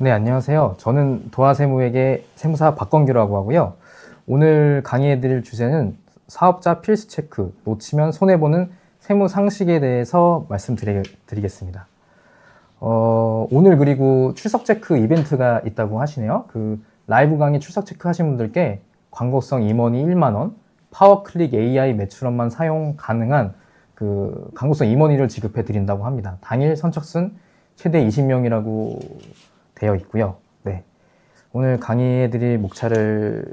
네, 안녕하세요. 저는 도화세무에게 세무사 박건규라고 하고요. 오늘 강의해드릴 주제는 사업자 필수 체크, 놓치면 손해보는 세무 상식에 대해서 말씀드리겠습니다. 오늘 그리고 출석 체크 이벤트가 있다고 하시네요. 그 라이브 강의 출석 체크 하신 분들께 광고성 임원이 1만원, 파워클릭 AI 매출원만 사용 가능한 그 광고성 임원이를 지급해 드린다고 합니다. 당일 선착순 최대 20명이라고 되어 있고요. 네. 오늘 강의해드릴 목차를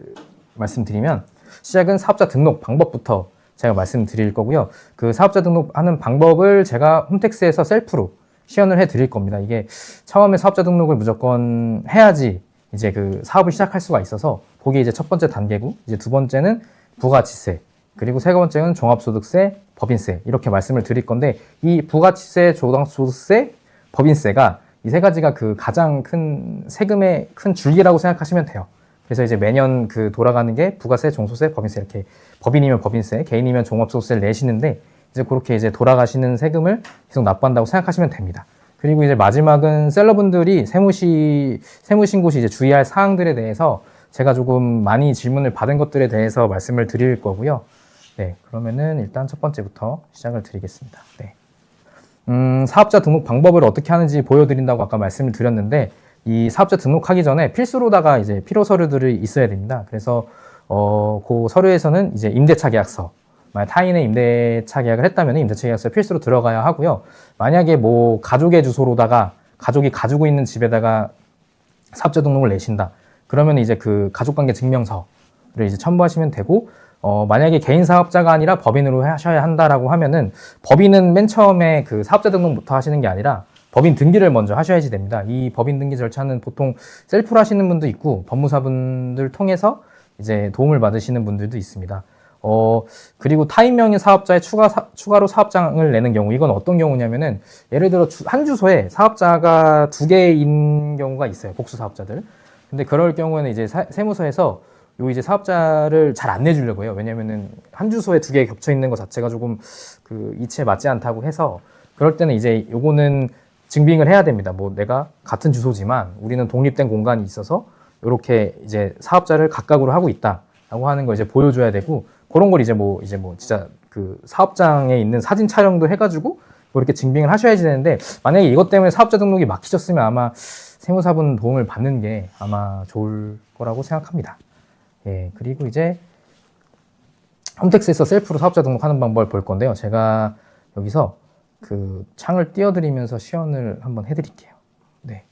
말씀드리면 시작은 사업자 등록 방법부터 제가 말씀드릴 거고요. 그 사업자 등록하는 방법을 제가 홈택스에서 셀프로 시연을 해 드릴 겁니다. 이게 처음에 사업자 등록을 무조건 해야지 이제 그 사업을 시작할 수가 있어서 그게 이제 첫 번째 단계고, 이제 두 번째는 부가치세, 그리고 세 번째는 종합소득세, 법인세 이렇게 말씀을 드릴 건데, 이 부가치세, 종합소득세, 법인세가 이 세 가지가 그 가장 큰 세금의 큰 줄기라고 생각하시면 돼요. 그래서 이제 매년 그 돌아가는 게 부가세, 종소세, 법인세, 이렇게 법인이면 법인세, 개인이면 종합소득세를 내시는데, 이제 그렇게 이제 돌아가시는 세금을 계속 납부한다고 생각하시면 됩니다. 그리고 이제 마지막은 셀러분들이 세무신고 시 이제 주의할 사항들에 대해서 제가 조금 많이 질문을 받은 것들에 대해서 말씀을 드릴 거고요. 네, 그러면은 일단 첫 번째부터 시작을 드리겠습니다. 네. 사업자 등록 방법을 어떻게 하는지 보여드린다고 아까 말씀을 드렸는데, 이 사업자 등록하기 전에 필수로다가 이제 필요 서류들이 있어야 됩니다. 그래서 그 서류에서는 이제 임대차 계약서, 만약 타인의 임대차 계약을 했다면 임대차 계약서에 필수로 들어가야 하고요. 만약에 뭐 가족의 주소로다가 가족이 가지고 있는 집에다가 사업자 등록을 내신다, 그러면 이제 그 가족관계 증명서를 이제 첨부하시면 되고, 만약에 개인 사업자가 아니라 법인으로 하셔야 한다라고 하면은, 법인은 맨 처음에 그 사업자 등록부터 하시는 게 아니라 법인 등기를 먼저 하셔야지 됩니다. 이 법인 등기 절차는 보통 셀프로 하시는 분도 있고 법무사분들 통해서 이제 도움을 받으시는 분들도 있습니다. 그리고 타인명의 사업자에 추가로 사업장을 내는 경우, 이건 어떤 경우냐면은, 예를 들어 한 주소에 사업자가 2개인 경우가 있어요. 복수 사업자들. 근데 그럴 경우에는 이제 세무서에서 요 이제 사업자를 잘 안 내주려고 해요. 왜냐면은 한 주소에 2개 겹쳐 있는 것 자체가 조금 그 이치에 맞지 않다고 해서, 그럴 때는 이제 요거는 증빙을 해야 됩니다. 뭐 내가 같은 주소지만 우리는 독립된 공간이 있어서 이렇게 이제 사업자를 각각으로 하고 있다라고 하는 거 이제 보여줘야 되고, 그런 걸 이제 뭐 진짜 그 사업장에 있는 사진 촬영도 해가지고 뭐 이렇게 증빙을 하셔야지 되는데, 만약에 이것 때문에 사업자 등록이 막히셨으면 아마 세무사분 도움을 받는 게 아마 좋을 거라고 생각합니다. 예, 그리고 이제 홈택스에서 셀프로 사업자 등록하는 방법을 볼 건데요. 제가 여기서 그 창을 띄워드리면서 시연을 한번 해드릴게요. 네,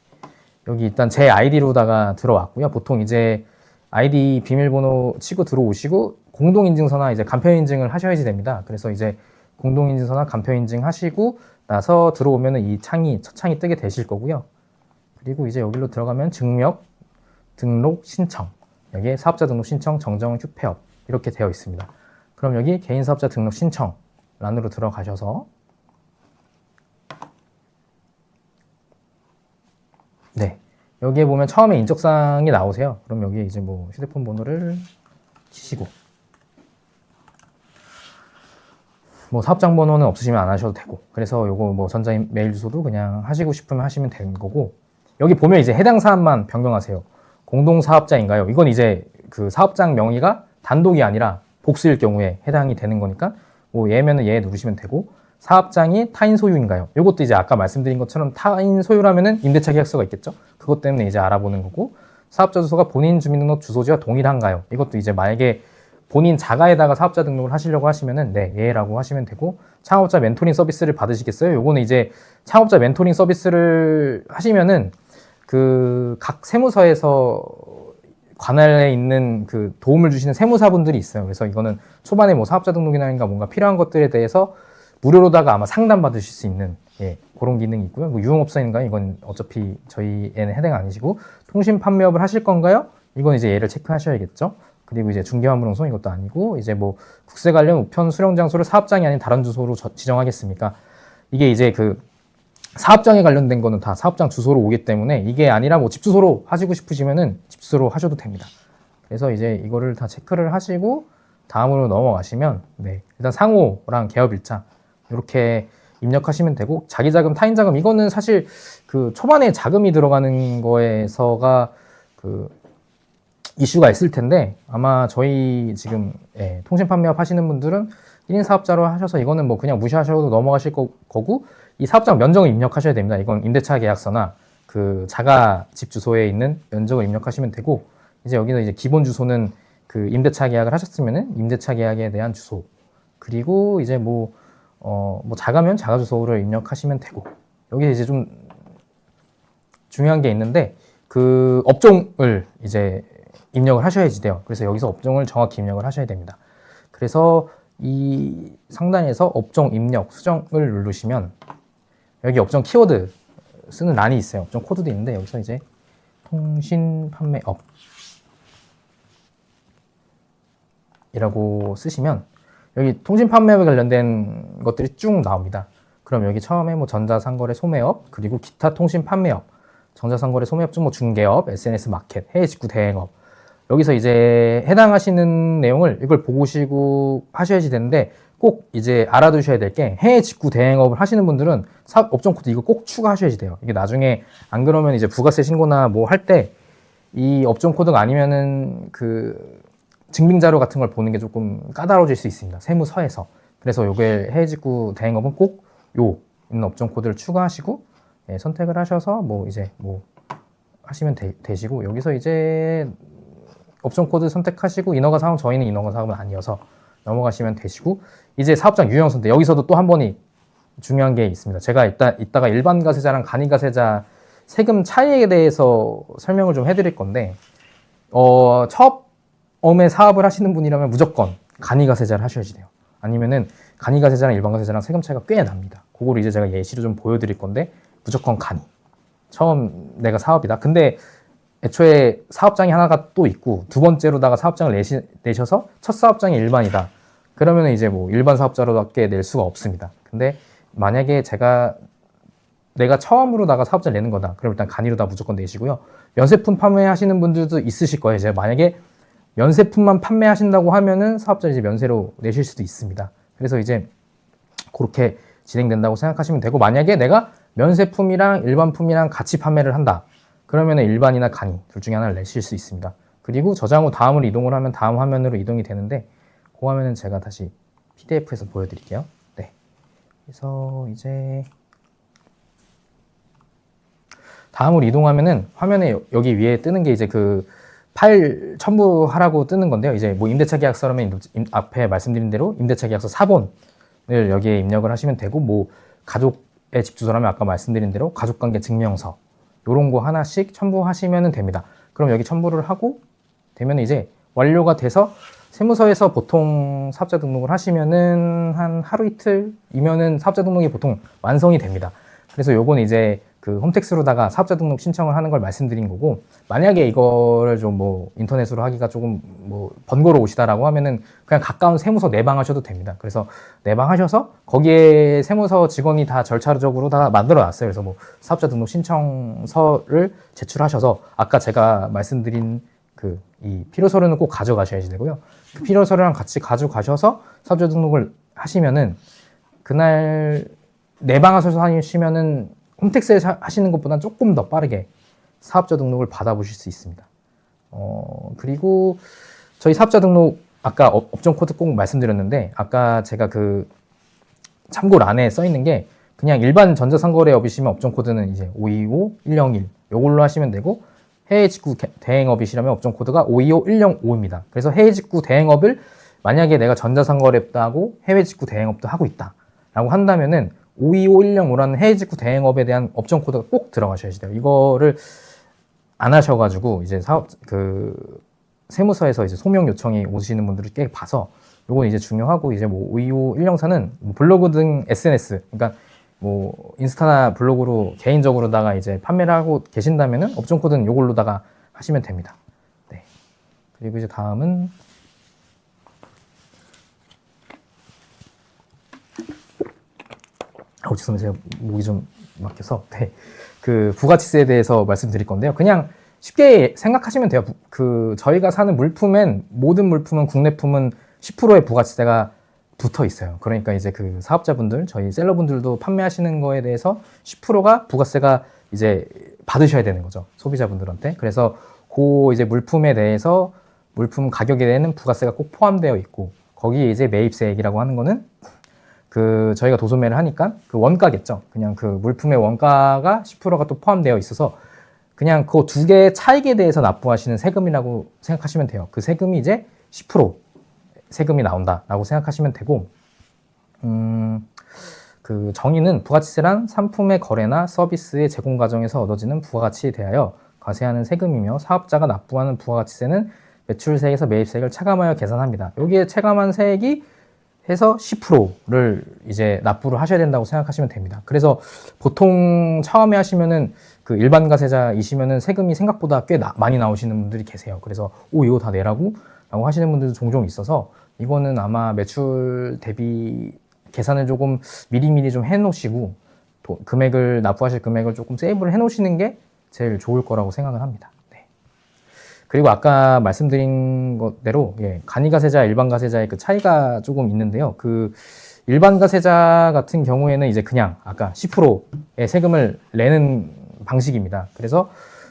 여기 일단 제 아이디로다가 들어왔고요. 보통 이제 아이디 비밀번호 치고 들어오시고 공동인증서나 이제 간편인증을 하셔야지 됩니다. 그래서 이제 공동인증서나 간편인증 하시고 나서 들어오면은 이 첫 창이 뜨게 되실 거고요. 그리고 이제 여기로 들어가면 증명, 등록, 신청, 여기에 사업자 등록 신청, 정정, 휴폐업 이렇게 되어 있습니다. 그럼 여기 개인 사업자 등록 신청 란으로 들어가셔서, 네, 여기에 보면 처음에 인적사항이 나오세요. 그럼 여기에 이제 뭐 휴대폰 번호를 치시고, 뭐 사업장 번호는 없으시면 안 하셔도 되고, 그래서 요거 뭐 전자 메일 주소도 그냥 하시고 싶으면 하시면 되는 거고, 여기 보면 이제 해당 사안만 변경하세요. 공동사업자인가요? 이건 이제 그 사업장 명의가 단독이 아니라 복수일 경우에 해당이 되는 거니까 뭐 얘면은 얘 누르시면 되고, 사업장이 타인 소유인가요? 이것도 이제 아까 말씀드린 것처럼 타인 소유라면은 임대차 계약서가 있겠죠? 그것 때문에 이제 알아보는 거고, 사업자 주소가 본인 주민등록 주소지와 동일한가요? 이것도 이제 만약에 본인 자가에다가 사업자 등록을 하시려고 하시면은 네, 예라고 하시면 되고, 창업자 멘토링 서비스를 받으시겠어요? 요거는 이제 창업자 멘토링 서비스를 하시면은 그 각 세무서에서 관할에 있는 그 도움을 주시는 세무사분들이 있어요. 그래서 이거는 초반에 뭐 사업자 등록이나 뭔가 필요한 것들에 대해서 무료로다가 아마 상담 받으실 수 있는, 예, 그런 기능이 있고요. 뭐 유흥업소인가요? 이건 어차피 저희에는 해당 아니시고, 통신 판매업을 하실 건가요? 이건 이제 얘를 체크하셔야겠죠. 그리고 이제 중개화물운송 이것도 아니고, 이제 뭐 국세 관련 우편 수령 장소를 사업장이 아닌 다른 주소로 지정하겠습니까? 이게 이제 그 사업장에 관련된 거는 다 사업장 주소로 오기 때문에, 이게 아니라 뭐 집 주소로 하시고 싶으시면은 집 주소로 하셔도 됩니다. 그래서 이제 이거를 다 체크를 하시고 다음으로 넘어가시면, 네, 일단 상호랑 개업일자, 이렇게 입력하시면 되고, 자기 자금, 타인 자금, 이거는 사실 그 초반에 자금이 들어가는 거에서가 그 이슈가 있을 텐데, 아마 저희 지금 통신 판매업 하시는 분들은 1인 사업자로 하셔서 이거는 뭐 그냥 무시하셔도 넘어가실 거고, 이 사업장 면적을 입력하셔야 됩니다. 이건 임대차 계약서나 그 자가 집 주소에 있는 면적을 입력하시면 되고, 이제 여기서 이제 기본 주소는 그 임대차 계약을 하셨으면은 임대차 계약에 대한 주소, 그리고 이제 뭐 자가면 자가 주소를 입력하시면 되고, 여기 이제 좀 중요한 게 있는데, 그 업종을 이제 입력을 하셔야지 돼요. 그래서 여기서 업종을 정확히 입력을 하셔야 됩니다. 그래서 이 상단에서 업종 입력 수정을 누르시면 여기 업종 키워드 쓰는 란이 있어요. 업종 코드도 있는데, 여기서 이제 통신 판매업 이라고 쓰시면 여기 통신 판매업에 관련된 것들이 쭉 나옵니다. 그럼 여기 처음에 뭐 전자상거래 소매업, 그리고 기타 통신 판매업, 전자상거래 소매업 중 뭐 중개업, SNS 마켓, 해외 직구 대행업, 여기서 이제 해당하시는 내용을 이걸 보시고 하셔야지 되는데, 꼭 이제 알아두셔야 될 게, 해외 직구 대행업을 하시는 분들은 사업 업종 코드 이거 꼭 추가하셔야지 돼요. 이게 나중에 안 그러면 이제 부가세 신고나 뭐 할 때 이 업종 코드가 아니면은 그 증빙자료 같은 걸 보는 게 조금 까다로워질 수 있습니다. 세무서에서. 그래서 요게 해외 직구 대행업은 꼭 요 있는 업종 코드를 추가하시고 선택을 하셔서 뭐 이제 뭐 하시면 되시고, 여기서 이제 업종 코드 선택하시고, 인허가 사업, 저희는 인허가 사업은 아니어서 넘어가시면 되시고, 이제 사업장 유형 선택, 여기서도 또 한 번이 중요한 게 있습니다. 제가 이따가 일반 가세자랑 간이 가세자 세금 차이에 대해서 설명을 좀 해드릴 건데, 처음에 사업을 하시는 분이라면 무조건 간이 가세자를 하셔야지 돼요. 아니면은 간이 가세자랑 일반 가세자랑 세금 차이가 꽤 납니다. 그거를 이제 제가 예시로 좀 보여드릴 건데, 무조건 간이. 처음 내가 사업이다. 근데 애초에 사업장이 하나가 또 있고, 두 번째로다가 사업장을 내셔서 첫 사업장이 일반이다. 그러면 이제 뭐 일반 사업자로밖에 낼 수가 없습니다. 근데 만약에 내가 처음으로다가 사업자를 내는 거다. 그럼 일단 간이로다 무조건 내시고요. 면세품 판매하시는 분들도 있으실 거예요. 제가 만약에 면세품만 판매하신다고 하면은 사업자 이제 면세로 내실 수도 있습니다. 그래서 이제 그렇게 진행된다고 생각하시면 되고, 만약에 내가 면세품이랑 일반품이랑 같이 판매를 한다. 그러면 일반이나 간이 둘 중에 하나를 내실 수 있습니다. 그리고 저장 후 다음으로 이동을 하면 다음 화면으로 이동이 되는데, 그 화면은 제가 다시 PDF에서 보여드릴게요. 네. 그래서 이제 다음으로 이동하면은 화면에 여기 위에 뜨는 게 이제 그 파일 첨부하라고 뜨는 건데요. 이제 뭐 임대차 계약서라면 앞에 말씀드린 대로 임대차 계약서 사본을 여기에 입력을 하시면 되고, 뭐 가족의 집 주소라면 아까 말씀드린 대로 가족관계 증명서 요런 거 하나씩 첨부하시면 됩니다. 그럼 여기 첨부를 하고 되면 이제 완료가 돼서 세무서에서 보통 사업자 등록을 하시면은 한 하루 이틀이면은 사업자 등록이 보통 완성이 됩니다. 그래서 요건 이제 그 홈택스로다가 사업자 등록 신청을 하는 걸 말씀드린 거고, 만약에 이거를 좀 뭐 인터넷으로 하기가 조금 뭐 번거로우시다라고 하면은 그냥 가까운 세무서 내방하셔도 됩니다. 그래서 내방하셔서 거기에 세무서 직원이 다 절차적으로 다 만들어 놨어요. 그래서 뭐 사업자 등록 신청서를 제출하셔서 아까 제가 말씀드린 그 이 필요서류는 꼭 가져가셔야지 되고요. 그 필요서류랑 같이 가져가셔서 사업자 등록을 하시면은 그날 내방하셔서 하시면은 홈택스에서 하시는 것보다 조금 더 빠르게 사업자 등록을 받아보실 수 있습니다. 그리고 저희 사업자 등록 아까 업종 코드 꼭 말씀드렸는데, 아까 제가 그 참고란에 써 있는 게 그냥 일반 전자상거래업이시면 업종 코드는 이제 525101 요걸로 하시면 되고, 해외 직구 대행업이시라면 업종 코드가 525105입니다. 그래서 해외 직구 대행업을 만약에 내가 전자상거래업도 하고 해외 직구 대행업도 하고 있다 라고 한다면은 525105라는 해외 직구 대행업에 대한 업종 코드가 꼭 들어가셔야지 돼요. 이거를 안 하셔가지고 이제 세무서에서 이제 소명 요청이 오시는 분들을 꽤 봐서, 요건 이제 중요하고, 이제 뭐 525104는 블로그 등 SNS, 그러니까 뭐 인스타나 블로그로 개인적으로다가 이제 판매를 하고 계신다면은 업종 코드는 요걸로다가 하시면 됩니다. 네. 그리고 이제 다음은 죄송해요. 제가 목이 좀 막혀서. 네. 그 부가치세에 대해서 말씀드릴 건데요. 그냥 쉽게 생각하시면 돼요. 저희가 사는 물품엔, 모든 물품은 국내품은 10%의 부가치세가 붙어 있어요. 그러니까 이제 그 사업자분들, 저희 셀러분들도 판매하시는 거에 대해서 10%가 부가세가 이제 받으셔야 되는 거죠. 소비자분들한테. 그래서 그 이제 물품에 대해서 물품 가격에 대한 부가세가 꼭 포함되어 있고, 거기에 이제 매입세액이라고 하는 거는 그 저희가 도소매를 하니까 그 원가겠죠. 그냥 그 물품의 원가가 10%가 또 포함되어 있어서 그냥 그 두 개의 차익에 대해서 납부하시는 세금이라고 생각하시면 돼요. 그 세금이 이제 10% 세금이 나온다라고 생각하시면 되고, 그 정의는 부가치세란 상품의 거래나 서비스의 제공 과정에서 얻어지는 부가가치에 대하여 과세하는 세금이며, 사업자가 납부하는 부가가치세는 매출세에서 매입세액을 차감하여 계산합니다. 여기에 체감한 세액이 해서 10%를 이제 납부를 하셔야 된다고 생각하시면 됩니다. 그래서 보통 처음에 하시면은 그 일반 가세자이시면은 세금이 생각보다 꽤 많이 나오시는 분들이 계세요. 그래서 이거 다 내라고? 라고 하시는 분들도 종종 있어서, 이거는 아마 매출 대비 계산을 조금 미리미리 좀 해놓으시고, 금액을 납부하실 금액을 조금 세이브를 해놓으시는 게 제일 좋을 거라고 생각을 합니다. 네. 그리고 아까 말씀드린 것대로 간이가세자, 일반가세자의 그 차이가 조금 있는데요. 그 일반가세자 같은 경우에는 이제 그냥 아까 10%의 세금을 내는 방식입니다. 그래서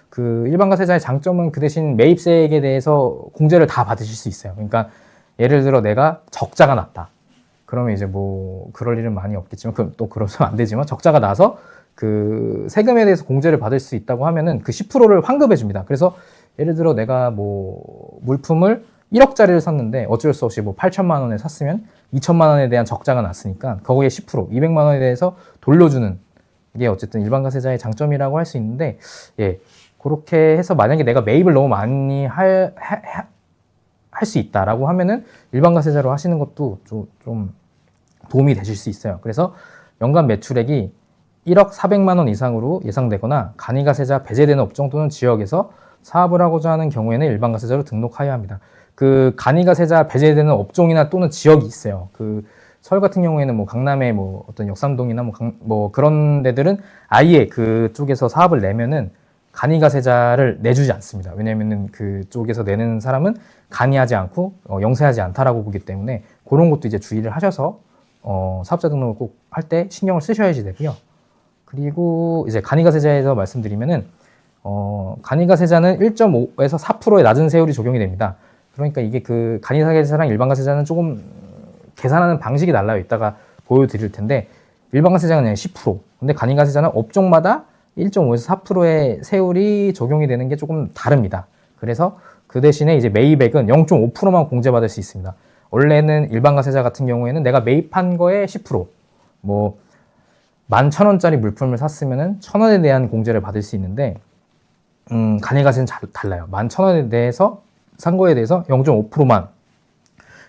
그 일반가세자의 장점은 그 대신 매입세액에 대해서 공제를 다 받으실 수 있어요. 그러니까 예를 들어 내가 적자가 났다. 그러면 이제 뭐 그럴 일은 많이 없겠지만, 또 그러면 안 되지만, 적자가 나서 그 세금에 대해서 공제를 받을 수 있다고 하면은 그 10%를 환급해 줍니다. 그래서 예를 들어 내가 뭐 물품을 1억짜리를 샀는데 어쩔 수 없이 뭐 8천만 원에 샀으면 2천만 원에 대한 적자가 났으니까 거기에 10%, 200만 원에 대해서 돌려주는 게 어쨌든 일반가세자의 장점이라고 할 수 있는데, 그렇게 해서 만약에 내가 매입을 너무 많이 할 수 있다라고 하면은 일반가세자로 하시는 것도 좀 도움이 되실 수 있어요. 그래서 연간 매출액이 1억 400만 원 이상으로 예상되거나 간이가세자 배제되는 업종 또는 지역에서 사업을 하고자 하는 경우에는 일반가세자로 등록하여야 합니다. 그 간이가세자 배제되는 업종이나 또는 지역이 있어요. 그 서울 같은 경우에는 뭐 강남의 뭐 어떤 역삼동이나 뭐 그런 데들은 아예 그쪽에서 사업을 내면은 간이가세자를 내주지 않습니다. 왜냐면은 그쪽에서 내는 사람은 간이하지 않고 영세하지 않다라고 보기 때문에, 그런 것도 이제 주의를 하셔서 사업자 등록을 꼭 할 때 신경을 쓰셔야지 되고요. 그리고 이제 간이가세자에서 말씀드리면은 간이가세자는 1.5에서 4%의 낮은 세율이 적용이 됩니다. 그러니까 이게 그 간이가세자랑 일반가세자는 조금 계산하는 방식이 달라요. 이따가 보여드릴 텐데, 일반가세자는 그냥 10%, 근데 간이가세자는 업종마다 1.5에서 4%의 세율이 적용이 되는 게 조금 다릅니다. 그래서 그 대신에 이제 매입액은 0.5%만 공제받을 수 있습니다. 원래는 일반가세자 같은 경우에는 내가 매입한 거에 10%, 뭐 11,000원짜리 물품을 샀으면은 1,000원에 대한 공제를 받을 수 있는데, 간이가세는 달라요. 11,000원에 대해서 산 거에 대해서 0.5%만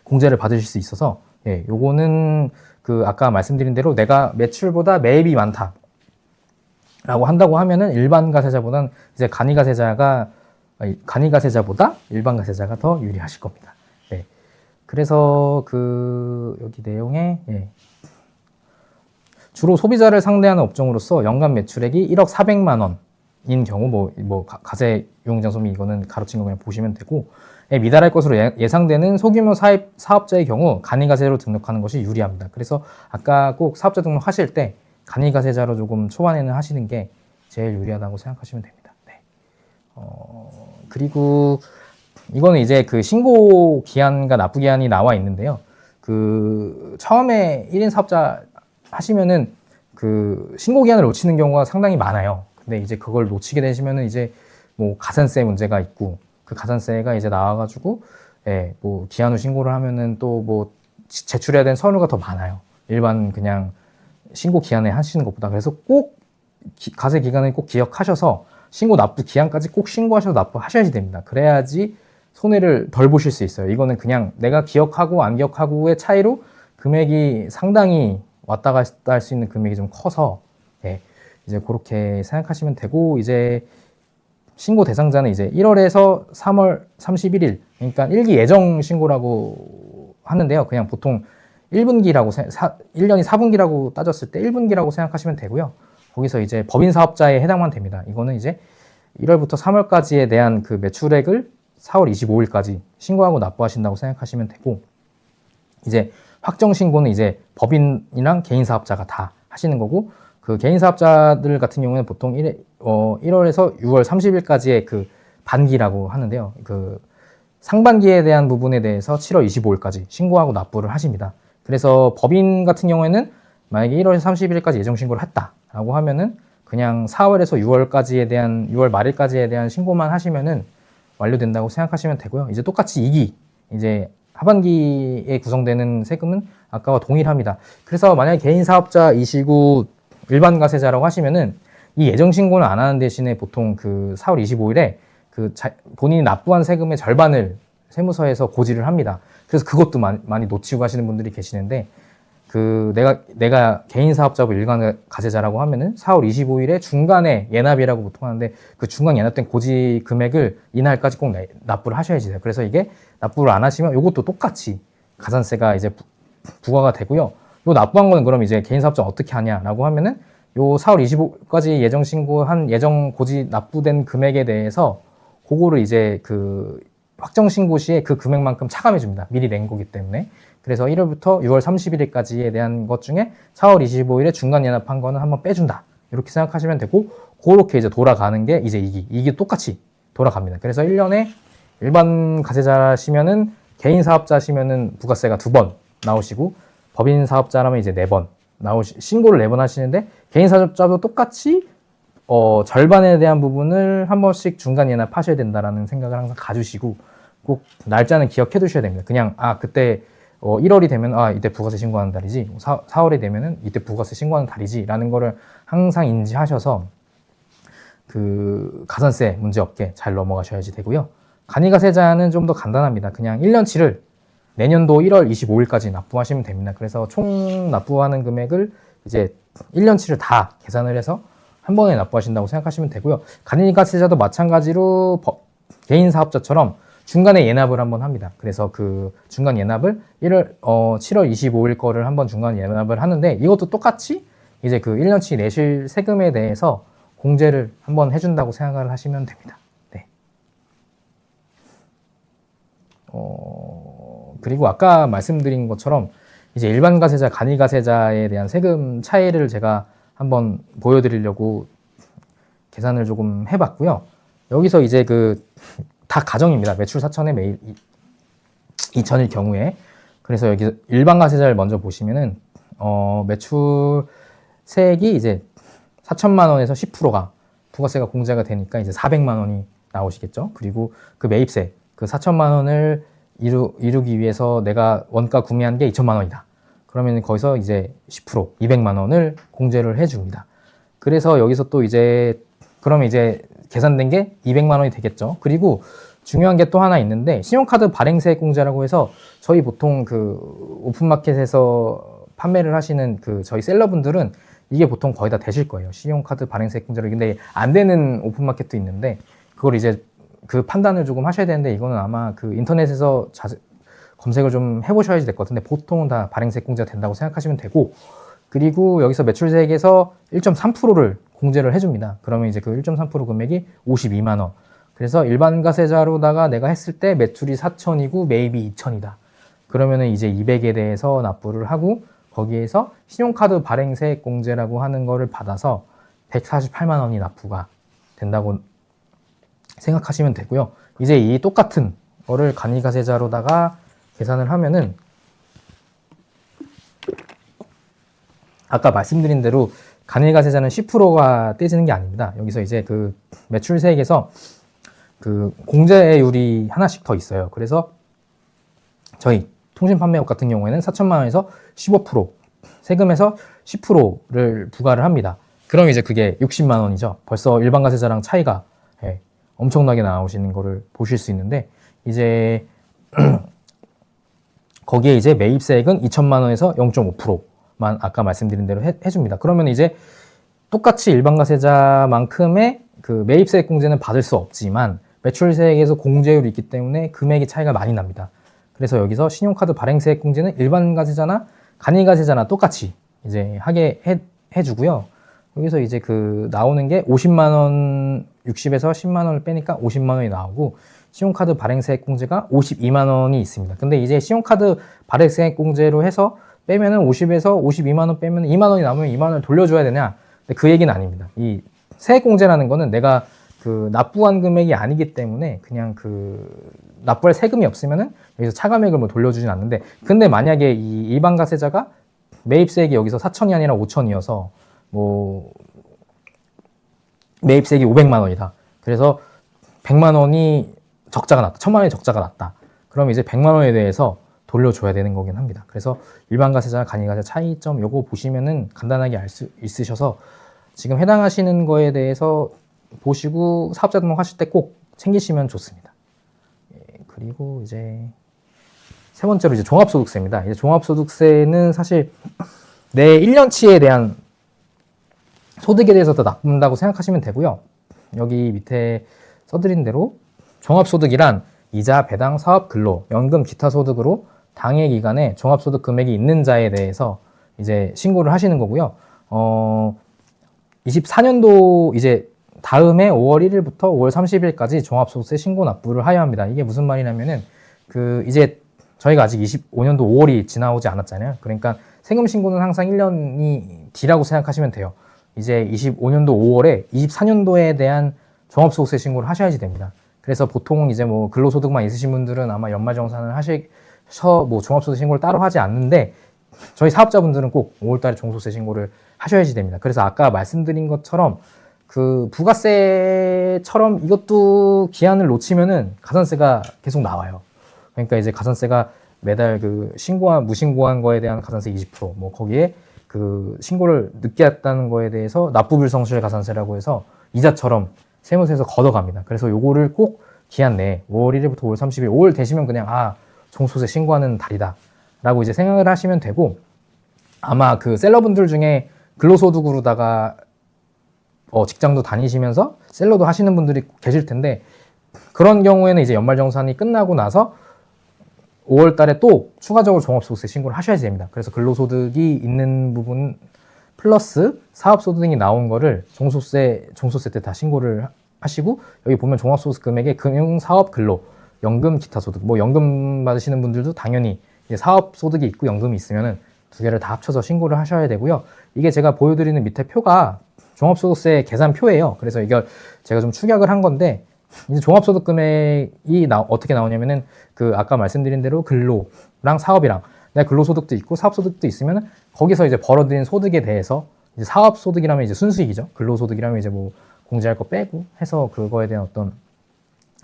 공제를 받으실 수 있어서, 요거는 그 아까 말씀드린 대로 내가 매출보다 매입이 많다 라고 한다고 하면은 일반가세자보다는 이제 간이가세자보다 일반가세자가 더 유리하실 겁니다. 그래서 그 여기 내용에 주로 소비자를 상대하는 업종으로서 연간 매출액이 1억 400만 원인 경우, 뭐 가세 유용장 소비 이거는 가로친 거 그냥 보시면 되고, 미달할 것으로 예상되는 소규모 사업자의 경우 간이가세로 등록하는 것이 유리합니다. 그래서 아까 꼭 사업자 등록하실 때 간이가세자로 조금 초반에는 하시는 게 제일 유리하다고 생각하시면 됩니다. 그리고 이거는 이제 그 신고 기한과 납부 기한이 나와 있는데요. 그 처음에 1인 사업자 하시면은 그 신고 기한을 놓치는 경우가 상당히 많아요. 근데 이제 그걸 놓치게 되시면은 이제 뭐 가산세 문제가 있고, 그 가산세가 이제 나와가지고 뭐 기한 후 신고를 하면은 또 뭐 제출해야 되는 서류가 더 많아요. 일반 그냥 신고 기한에 하시는 것보다. 그래서 꼭 가세 기간을 꼭 기억하셔서 신고 납부 기한까지 꼭 신고하셔서 납부하셔야지 됩니다. 그래야지 손해를 덜 보실 수 있어요. 이거는 그냥 내가 기억하고 안 기억하고의 차이로 금액이 상당히 왔다 갔다 할 수 있는 금액이 좀 커서, 이제 그렇게 생각하시면 되고, 이제 신고 대상자는 이제 1월에서 3월 31일, 그러니까 1기 예정 신고라고 하는데요. 그냥 보통 1분기라고 1년이 4분기라고 따졌을 때 1분기라고 생각하시면 되고요. 거기서 이제 법인 사업자에 해당만 됩니다. 이거는 이제 1월부터 3월까지에 대한 그 매출액을 4월 25일까지 신고하고 납부하신다고 생각하시면 되고, 이제 확정 신고는 이제 법인이랑 개인 사업자가 다 하시는 거고, 그 개인 사업자들 같은 경우는 보통 1월에서 6월 30일까지의 그 반기라고 하는데요. 그 상반기에 대한 부분에 대해서 7월 25일까지 신고하고 납부를 하십니다. 그래서 법인 같은 경우에는 만약에 1월 30일까지 예정 신고를 했다라고 하면은 그냥 4월에서 6월까지에 대한 6월 말일까지에 대한 신고만 하시면은 완료된다고 생각하시면 되고요. 이제 똑같이 2기 이제 하반기에 구성되는 세금은 아까와 동일합니다. 그래서 만약에 개인 사업자이시고 일반 가세자라고 하시면은 이 예정 신고는 안 하는 대신에 보통 그 4월 25일에 본인이 납부한 세금의 절반을 세무서에서 고지를 합니다. 그래서 그것도 많이 놓치고 가시는 분들이 계시는데, 그 내가 개인 사업자고 일반 가세자라고 하면은 4월 25일에 중간에 예납이라고 보통 하는데, 그 중간 예납된 고지 금액을 이날까지 꼭 납부를 하셔야지 돼요. 그래서 이게 납부를 안 하시면 이것도 똑같이 가산세가 이제 부과가 되고요. 요 납부한 거는 그럼 이제 개인 사업자 어떻게 하냐라고 하면은 요 4월 25일까지 예정 신고한 예정 고지 납부된 금액에 대해서 그거를 이제 그 확정 신고 시에 그 금액만큼 차감해 줍니다. 미리 낸 거기 때문에. 그래서 1월부터 6월 31일까지에 대한 것 중에 4월 25일에 중간 예납한 거는 한번 빼준다. 이렇게 생각하시면 되고, 그렇게 이제 돌아가는 게 이제 이게 똑같이 돌아갑니다. 그래서 1년에 일반 가세자시면은 개인 사업자시면은 부가세가 2번 나오시고, 법인 사업자라면 이제 4번 신고를 4번 하시는데, 개인 사업자도 똑같이 절반에 대한 부분을 한 번씩 중간 예납하셔야 된다라는 생각을 항상 가주시고, 꼭 날짜는 기억해 두셔야 됩니다. 그냥 그때 1월이 되면 이때 부가세 신고하는 달이지, 4월이 되면은 이때 부가세 신고하는 달이지 라는 거를 항상 인지하셔서 그 가산세 문제 없게 잘 넘어가셔야지 되고요. 간이가세자는 좀 더 간단합니다. 그냥 1년치를 내년도 1월 25일까지 납부하시면 됩니다. 그래서 총 납부하는 금액을 이제 1년치를 다 계산을 해서 한 번에 납부하신다고 생각하시면 되고요. 간이가세자도 마찬가지로 개인 사업자처럼 중간에 예납을 한번 합니다. 그래서 그 중간 예납을 7월 25일 거를 한번 중간 예납을 하는데, 이것도 똑같이 이제 그 1년치 내실 세금에 대해서 공제를 한번 해준다고 생각을 하시면 됩니다. 네. 그리고 아까 말씀드린 것처럼 이제 일반 가세자, 간이 가세자에 대한 세금 차이를 제가 한번 보여드리려고 계산을 조금 해봤고요. 여기서 이제 다 가정입니다. 매출 4천에 매일 2천일 경우에. 그래서 여기 일반 가세자를 먼저 보시면은 매출세액이 이제 4천만 원에서 10%가 부가세가 공제가 되니까 이제 400만 원이 나오시겠죠. 그리고 그 매입세, 그 4천만 원을 이루기 위해서 내가 원가 구매한 게 2천만 원이다. 그러면 거기서 이제 10%, 200만 원을 공제를 해줍니다. 그래서 여기서 또 이제 그러면 이제 계산된 게 200만 원이 되겠죠. 그리고 중요한 게 또 하나 있는데, 신용카드 발행세액 공제라고 해서 저희 보통 그 오픈마켓에서 판매를 하시는 그 저희 셀러분들은 이게 보통 거의 다 되실 거예요. 신용카드 발행세액 공제를. 근데 안 되는 오픈마켓도 있는데, 그걸 이제 그 판단을 조금 하셔야 되는데, 이거는 아마 그 인터넷에서 검색을 좀 해보셔야지 될 것 같은데, 보통은 다 발행세액 공제가 된다고 생각하시면 되고, 그리고 여기서 매출세액에서 1.3%를 공제를 해줍니다. 그러면 이제 그 1.3% 금액이 52만 원. 그래서 일반 가세자로다가 내가 했을 때 매출이 4천이고 매입이 2천이다. 그러면은 이제 200에 대해서 납부를 하고, 거기에서 신용카드 발행세액 공제라고 하는 거를 받아서 148만 원이 납부가 된다고 생각하시면 되고요. 이제 이 똑같은 거를 간이가세자로다가 계산을 하면은 아까 말씀드린 대로 간이가세자는 10%가 떼지는 게 아닙니다. 여기서 이제 그 매출세액에서 그 공제율이 하나씩 더 있어요. 그래서 저희 통신판매업 같은 경우에는 4천만 원에서 15% 세금에서 10%를 부과를 합니다. 그럼 이제 그게 60만 원이죠. 벌써 일반 가세자랑 차이가 엄청나게 나오시는 거를 보실 수 있는데, 이제 거기에 이제 매입세액은 2천만 원에서 0.5%만 아까 말씀드린 대로 해줍니다. 그러면 이제 똑같이 일반 가세자만큼의 그 매입세액 공제는 받을 수 없지만 매출세액에서 공제율이 있기 때문에 금액의 차이가 많이 납니다. 그래서 여기서 신용카드 발행세액 공제는 일반 가세자나 간이 가세자나 똑같이 이제 하게 해주고요. 여기서 이제 그 나오는 게 50만 원, 60에서 10만 원을 빼니까 50만 원이 나오고, 신용카드 발행세액공제가 52만 원이 있습니다. 근데 이제 신용카드 발행세액공제로 해서 빼면은 50에서 52만 원 빼면 2만 원이 남으면 2만 원을 돌려줘야 되냐? 근데 그 얘기는 아닙니다. 이 세액공제라는 거는 내가 그 납부한 금액이 아니기 때문에 그냥 그 납부할 세금이 없으면은 여기서 차감액을 뭐 돌려주진 않는데, 근데 만약에 이 일반 가세자가 매입세액이 여기서 4천이 아니라 5천이어서 뭐 매입세액이 500만 원이다. 그래서 100만 원이 적자가 났다. 1000만 원이 적자가 났다. 그럼 이제 100만 원에 대해서 돌려줘야 되는 거긴 합니다. 그래서 일반 가세자와 간이가세 차이점 요거 보시면은 간단하게 알 수 있으셔서 지금 해당하시는 거에 대해서 보시고 사업자 등록하실 때 꼭 챙기시면 좋습니다. 그리고 이제 세 번째로 이제 종합소득세입니다. 이제 종합소득세는 사실 내 1년치에 대한 소득에 대해서 더 납부한다고 생각하시면 되고요. 여기 밑에 써드린 대로 종합소득이란 이자, 배당, 사업, 근로, 연금, 기타 소득으로 당해 기간에 종합소득 금액이 있는 자에 대해서 이제 신고를 하시는 거고요. 24년도 이제 다음해 5월 1일부터 5월 30일까지 종합소득세 신고 납부를 하여야 합니다. 이게 무슨 말이냐면은 그 이제 저희가 아직 25년도 5월이 지나오지 않았잖아요. 그러니까 세금 신고는 항상 1년이 뒤라고 생각하시면 돼요. 이제 25년도 5월에 24년도에 대한 종합소득세 신고를 하셔야지 됩니다. 그래서 보통 이제 뭐 근로소득만 있으신 분들은 아마 연말정산을 하셔 뭐 종합소득세 신고를 따로 하지 않는데, 저희 사업자분들은 꼭 5월달에 종소득세 신고를 하셔야지 됩니다. 그래서 아까 말씀드린 것처럼 그 부가세처럼 이것도 기한을 놓치면은 가산세가 계속 나와요. 그러니까 이제 가산세가 매달 그 무신고한 거에 대한 가산세 20%, 뭐 거기에 그 신고를 늦게 했다는 거에 대해서 납부불성실 가산세라고 해서 이자처럼 세무서에서 걷어갑니다. 그래서 요거를 꼭 기한 내에 5월 1일부터 5월 30일, 5월 되시면 그냥 종소득세 신고하는 달이다 라고 이제 생각을 하시면 되고, 아마 그 셀러분들 중에 근로소득으로다가 직장도 다니시면서 셀러도 하시는 분들이 계실 텐데, 그런 경우에는 이제 연말정산이 끝나고 나서 5월 달에 또 추가적으로 종합소득세 신고를 하셔야 됩니다. 그래서 근로소득이 있는 부분 플러스 사업소득이 나온 거를 종소세 때 다 신고를 하시고, 여기 보면 종합소득 금액에 금융, 사업, 근로, 연금, 기타 소득, 뭐 연금 받으시는 분들도 당연히 이제 사업소득이 있고 연금이 있으면은 두 개를 다 합쳐서 신고를 하셔야 되고요. 이게 제가 보여드리는 밑에 표가 종합소득세 계산표예요. 그래서 이걸 제가 좀 축약을 한 건데, 이제 종합소득 금액이 어떻게 나오냐면은 그 아까 말씀드린 대로 근로랑 사업이랑 내가 근로소득도 있고 사업소득도 있으면은 거기서 이제 벌어들인 소득에 대해서 이제 사업소득이라면 이제 순수익이죠. 근로소득이라면 이제 뭐 공제할 거 빼고 해서 그거에 대한 어떤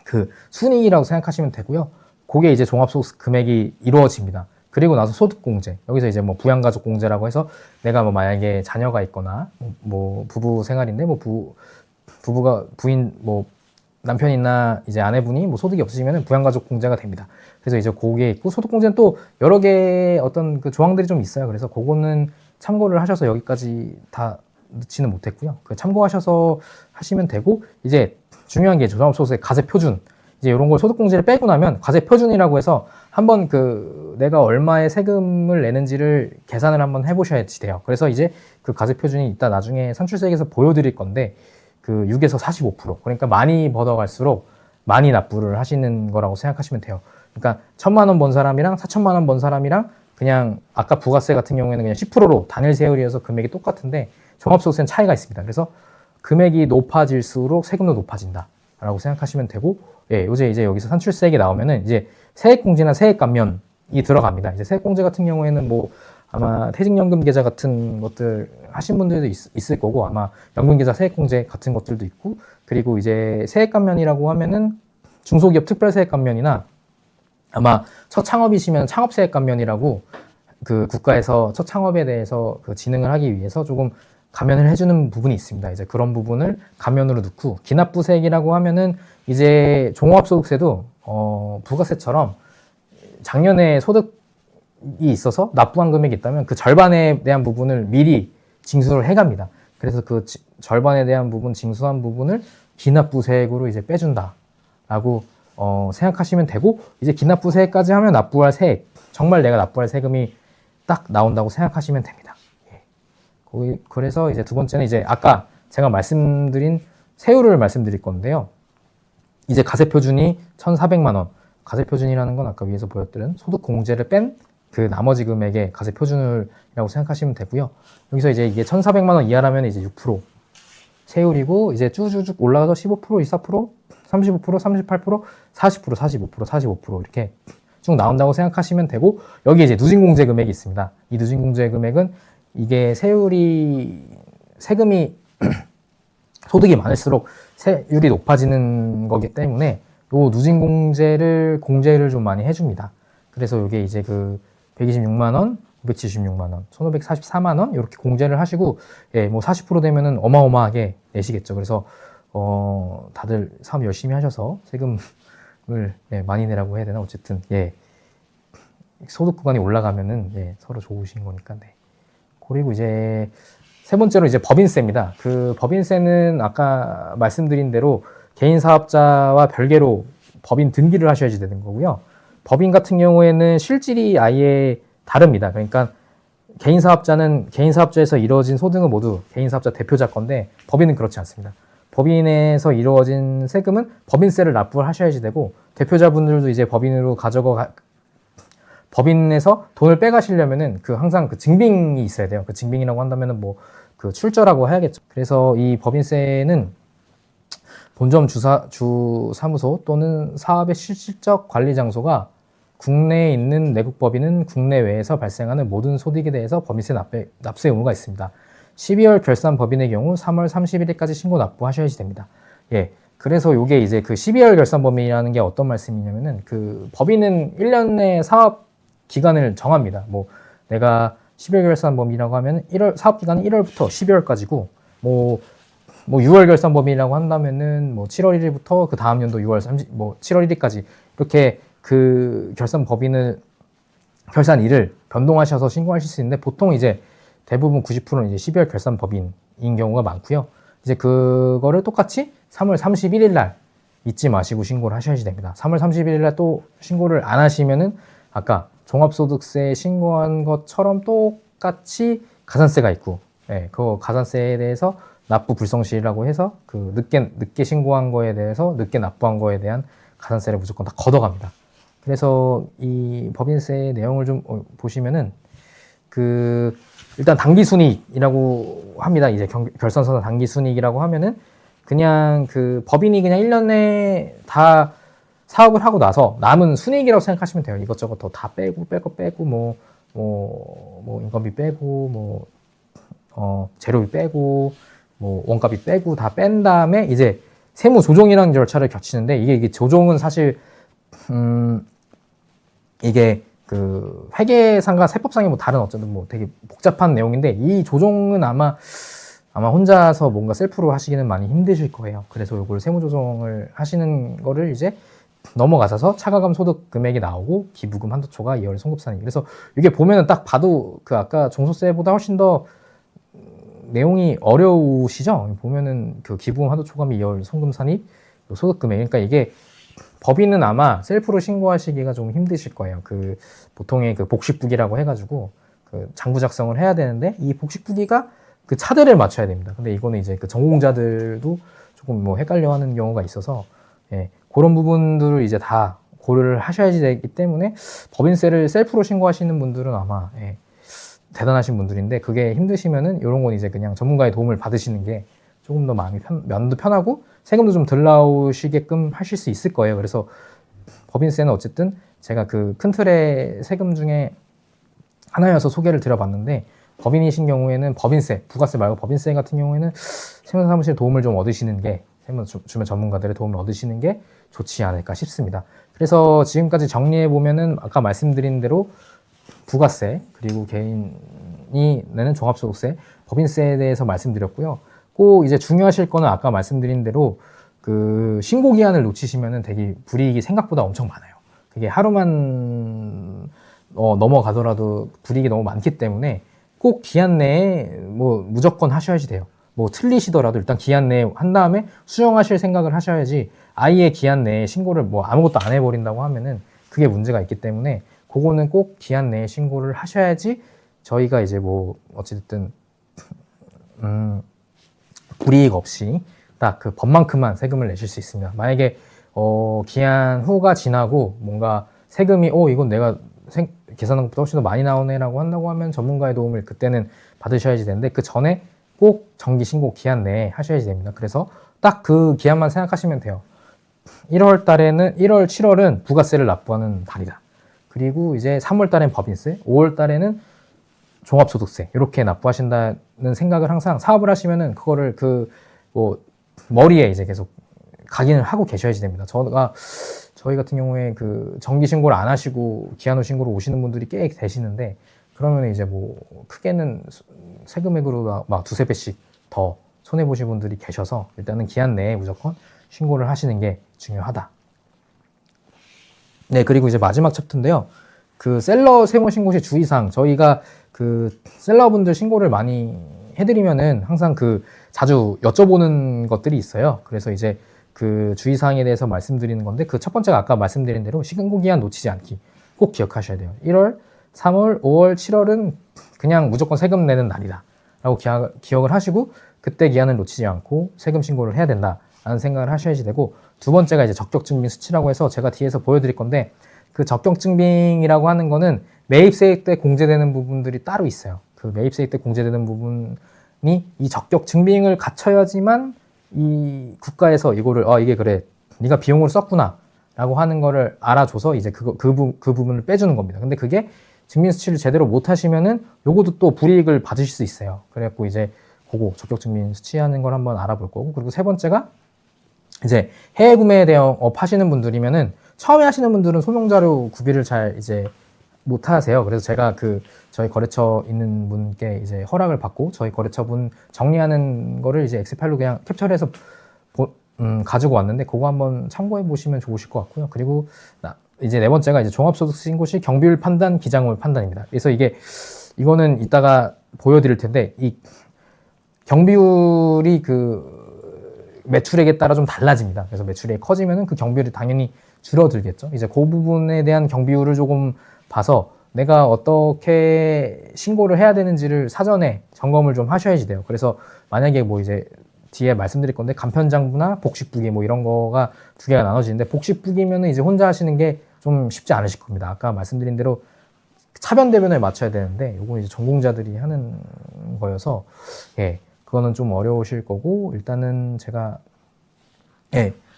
그 순이익이라고 생각하시면 되고요. 그게 이제 종합소득 금액이 이루어집니다. 그리고 나서 소득공제, 여기서 이제 뭐 부양가족공제라고 해서 내가 뭐 만약에 자녀가 있거나 뭐 부부 생활인데 뭐 부부가 부인 뭐 남편이나 이제 아내분이 뭐 소득이 없으시면 부양가족공제가 됩니다. 그래서 이제 그게 있고, 소득공제는 또 여러 개의 어떤 그 조항들이 좀 있어요. 그래서 그거는 참고를 하셔서 여기까지 다 넣지는 못했고요. 그 참고하셔서 하시면 되고, 이제 중요한 게 종합소득세 과세표준, 이제 이런 걸 소득공제를 빼고 나면 과세표준이라고 해서 한번 그 내가 얼마의 세금을 내는지를 계산을 한번 해보셔야지 돼요. 그래서 이제 그 과세표준이 이따 나중에 산출세에서 보여드릴 건데, 그 6에서 45%, 그러니까 많이 벌어갈수록 많이 납부를 하시는 거라고 생각하시면 돼요. 그러니까 1000만 원 번 사람이랑 4천만 원 번 사람이랑 그냥 아까 부가세 같은 경우에는 그냥 10%로 단일 세율이어서 금액이 똑같은데, 종합소득세는 차이가 있습니다. 그래서 금액이 높아질수록 세금도 높아진다 라고 생각하시면 되고, 요새 이제 여기서 산출세액이 나오면은 이제 세액공제나 세액감면이 들어갑니다. 이제 세액공제 같은 경우에는 뭐 아마 퇴직연금 계좌 같은 것들 하신 분들도 있을 거고, 아마 연금계좌 세액공제 같은 것들도 있고, 그리고 이제 세액감면이라고 하면은 중소기업 특별세액감면이나 아마 첫 창업이시면 창업세액감면이라고 그 국가에서 첫 창업에 대해서 그 진흥을 하기 위해서 조금 감면을 해주는 부분이 있습니다. 이제 그런 부분을 감면으로 넣고, 기납부세액이라고 하면은 이제 종합소득세도 부가세처럼 작년에 소득이 있어서 납부한 금액이 있다면 그 절반에 대한 부분을 미리 징수를 해갑니다. 그래서 그 절반에 대한 부분, 징수한 부분을 기납부세액으로 이제 빼준다라고 생각하시면 되고, 이제 기납부세액까지 하면 납부할 세액, 정말 내가 납부할 세금이 딱 나온다고 생각하시면 됩니다. 그래서 이제 두 번째는 이제 아까 제가 말씀드린 세율을 말씀드릴 건데요. 이제 가세표준이 1,400만 원. 가세표준이라는 건 아까 위에서 보여드린 소득공제를 뺀 그 나머지 금액의 가세표준이라고 생각하시면 되고요. 여기서 이제 이게 1,400만 원 이하라면 이제 6% 세율이고, 이제 쭉쭉쭉 올라가서 15%, 24%, 35%, 38%, 40%, 45%, 45% 이렇게 쭉 나온다고 생각하시면 되고, 여기 이제 누진공제 금액이 있습니다. 이 누진공제 금액은 이게 세금이 소득이 많을수록 세율이 높아지는 거기 때문에 요 누진공제를 좀 많이 해줍니다. 그래서 이게 이제 그 126만 원, 576만 원, 1,544만 원 이렇게 공제를 하시고, 예, 뭐 40% 되면은 어마어마하게 내시겠죠. 그래서 다들 사업 열심히 하셔서 세금을 예, 많이 내라고 해야 되나, 어쨌든 예, 소득 구간이 올라가면은 예, 서로 좋으신 거니까. 네. 그리고 이제 세 번째로 이제 법인세입니다. 그 법인세는 아까 말씀드린 대로 개인 사업자와 별개로 법인 등기를 하셔야지 되는 거고요. 법인 같은 경우에는 실질이 아예 다릅니다. 그러니까 개인 사업자는 개인 사업자에서 이루어진 소득은 모두 개인 사업자 대표자 건데, 법인은 그렇지 않습니다. 법인에서 이루어진 세금은 법인세를 납부를 하셔야지 되고, 대표자분들도 이제 법인에서 돈을 빼가시려면은 항상 그 증빙이 있어야 돼요. 그 증빙이라고 한다면은 뭐 그 출처라고 해야겠죠. 그래서 이 법인세는 본점 주 사무소 또는 사업의 실질적 관리 장소가 국내에 있는 내국 법인은 국내외에서 발생하는 모든 소득에 대해서 법인세 납세 의무가 있습니다. 12월 결산 법인의 경우 3월 31일까지 신고 납부하셔야지 됩니다. 예. 그래서 이게 이제 그 12월 결산 법인이라는 게 어떤 말씀이냐면은, 그 법인은 1년의 사업 기간을 정합니다. 뭐 내가 12월 결산 법인이라고 하면 사업 기간은 1월부터 12월까지고, 뭐 6월 결산 법인이라고 한다면은 뭐 7월 1일부터 그 다음 연도 7월 1일까지 이렇게 그 결산 일을 변동하셔서 신고하실 수 있는데, 보통 이제 대부분 90%는 이제 12월 결산 법인인 경우가 많고요. 이제 그거를 똑같이 3월 31일 날 잊지 마시고 신고를 하셔야지 됩니다. 3월 31일 날 또 신고를 안 하시면은 아까 종합소득세 신고한 것처럼 똑같이 가산세가 있고, 예, 그 가산세에 대해서 납부 불성실이라고 해서 그 늦게 신고한 거에 대해서 늦게 납부한 거에 대한 가산세를 무조건 다 걷어갑니다. 그래서 이 법인세 내용을 좀 보시면은 일단 당기순이익이라고 합니다. 이제 결산서상 당기순이익이라고 하면은 그냥 그 법인이 그냥 1년에 다 사업을 하고 나서 남은 순이익이라고 생각하시면 돼요. 이것저것 다 빼고 인건비 빼고 재료비 빼고 원가비 빼고 다 뺀 다음에 이제 세무 조정이라는 절차를 거치는데, 이게 조정은 사실 이게 그 회계상과 세법상이 뭐 다른 어쨌든 뭐 되게 복잡한 내용인데, 이 조정은 아마 혼자서 뭔가 셀프로 하시기는 많이 힘드실 거예요. 그래서 이걸 세무 조정을 하시는 거를 이제 넘어가셔서 차가감 소득 금액이 나오고 기부금 한도초과 2월 송급산입. 그래서 이게 보면은 딱 봐도 그 아까 종소세보다 훨씬 더 내용이 어려우시죠? 보면은 그 기부금 한도초과미 2월 송금산입 소득 금액. 그러니까 이게 법인은 아마 셀프로 신고하시기가 좀 힘드실 거예요. 그 보통의 그 복식부기라고 해가지고 그 장부 작성을 해야 되는데, 이 복식부기가 그 차대를 맞춰야 됩니다. 근데 이거는 이제 그 전공자들도 조금 뭐 헷갈려하는 경우가 있어서, 예, 그런 부분들을 이제 다 고려를 하셔야지 되기 때문에 법인세를 셀프로 신고하시는 분들은 아마 예, 대단하신 분들인데, 그게 힘드시면은 이런 건 이제 그냥 전문가의 도움을 받으시는 게 조금 더 마음도 편하고 세금도 좀 덜 나오시게끔 하실 수 있을 거예요. 그래서 법인세는 어쨌든 제가 그 큰 틀의 세금 중에 하나여서 소개를 드려봤는데, 법인이신 경우에는 법인세, 부가세 말고 법인세 같은 경우에는 세무사무실 도움을 좀 얻으시는 게, 세무주변 전문가들의 도움을 얻으시는 게 좋지 않을까 싶습니다. 그래서 지금까지 정리해보면은 아까 말씀드린 대로 부가세, 그리고 개인이 내는 종합소득세, 법인세에 대해서 말씀드렸고요. 꼭 이제 중요하실 거는 아까 말씀드린 대로 그 신고 기한을 놓치시면은 되게 불이익이 생각보다 엄청 많아요. 그게 하루만 넘어가더라도 불이익이 너무 많기 때문에 꼭 기한 내에 뭐 무조건 하셔야지 돼요. 뭐 틀리시더라도 일단 기한 내에 한 다음에 수정하실 생각을 하셔야지, 아예 기한 내에 신고를 뭐 아무것도 안 해버린다고 하면은 그게 문제가 있기 때문에 그거는 꼭 기한 내에 신고를 하셔야지 저희가 이제 뭐 어쨌든 불이익 없이 딱 그 법만큼만 세금을 내실 수 있습니다. 만약에 기한 후가 지나고 뭔가 세금이 이건 내가 계산한 것보다 훨씬 더 많이 나오네라고 한다고 하면 전문가의 도움을 그때는 받으셔야지 되는데 그 전에 꼭 정기 신고 기한 내에 하셔야지 됩니다. 그래서 딱 그 기한만 생각하시면 돼요. 1월 달에는 1월, 7월은 부가세를 납부하는 달이다. 그리고 이제 3월 달엔 법인세, 5월 달에는 종합소득세 이렇게 납부하신다는 생각을 항상 사업을 하시면은 그거를 머리에 이제 계속 각인을 하고 계셔야지 됩니다. 저희 같은 경우에 그 정기 신고를 안 하시고 기한 후 신고로 오시는 분들이 꽤 되시는데 그러면 이제 뭐 크게는 세금액으로 막 두세 배씩 더 손해 보신 분들이 계셔서 일단은 기한 내에 무조건 신고를 하시는 게 중요하다. 네, 그리고 이제 마지막 챕터인데요. 그 셀러 세무 신고 시 주의사항, 저희가 그 셀러분들 신고를 많이 해드리면은 항상 그 자주 여쭤보는 것들이 있어요. 그래서 이제 그 주의사항에 대해서 말씀드리는 건데 그 첫 번째가 아까 말씀드린 대로 신고 기한 놓치지 않기 꼭 기억하셔야 돼요. 1월, 3월, 5월, 7월은 그냥 무조건 세금 내는 날이다 라고 기억을 하시고 그때 기한을 놓치지 않고 세금 신고를 해야 된다라는 생각을 하셔야지 되고, 두 번째가 이제 적격증빙 수치라고 해서 제가 뒤에서 보여드릴 건데 그 적격증빙이라고 하는 거는 매입세액 때 공제되는 부분들이 따로 있어요. 그 매입세액 때 공제되는 부분이 이 적격증빙을 갖춰야지만 이 국가에서 이거를 이게 그래 네가 비용으로 썼구나 라고 하는 거를 알아줘서 이제 그 부분을 빼주는 겁니다. 근데 그게 증빙 수치를 제대로 못 하시면은 요것도 또 불이익을 받으실 수 있어요. 그래갖고 이제 그거 적격증빙 수치하는 걸 한번 알아볼 거고, 그리고 세 번째가 이제 해외 구매 대행업 하시는 분들이면은 처음에 하시는 분들은 소명자료 구비를 잘 이제 못 하세요. 그래서 제가 저희 거래처 있는 분께 이제 허락을 받고 저희 거래처분 정리하는 거를 이제 엑셀 파일로 그냥 캡처를 해서 가지고 왔는데 그거 한번 참고해 보시면 좋으실 것 같고요. 그리고 이제 네 번째가 이제 종합소득세 신고 시 경비율 판단, 기장물 판단입니다. 그래서 이거는 이따가 보여드릴 텐데 이 경비율이 그 매출액에 따라 좀 달라집니다. 그래서 매출액이 커지면은 그 경비율이 당연히 줄어들겠죠. 이제 그 부분에 대한 경비율을 조금 봐서 내가 어떻게 신고를 해야 되는지를 사전에 점검을 좀 하셔야지 돼요. 그래서 만약에 뭐 이제 뒤에 말씀드릴 건데 간편장부나 복식부기 뭐 이런 거가 두 개가 나눠지는데 복식부기면은 이제 혼자 하시는 게 좀 쉽지 않으실 겁니다. 아까 말씀드린 대로 차변 대변을 맞춰야 되는데 요건 이제 전공자들이 하는 거여서 그거는 좀 어려우실 거고, 일단은 제가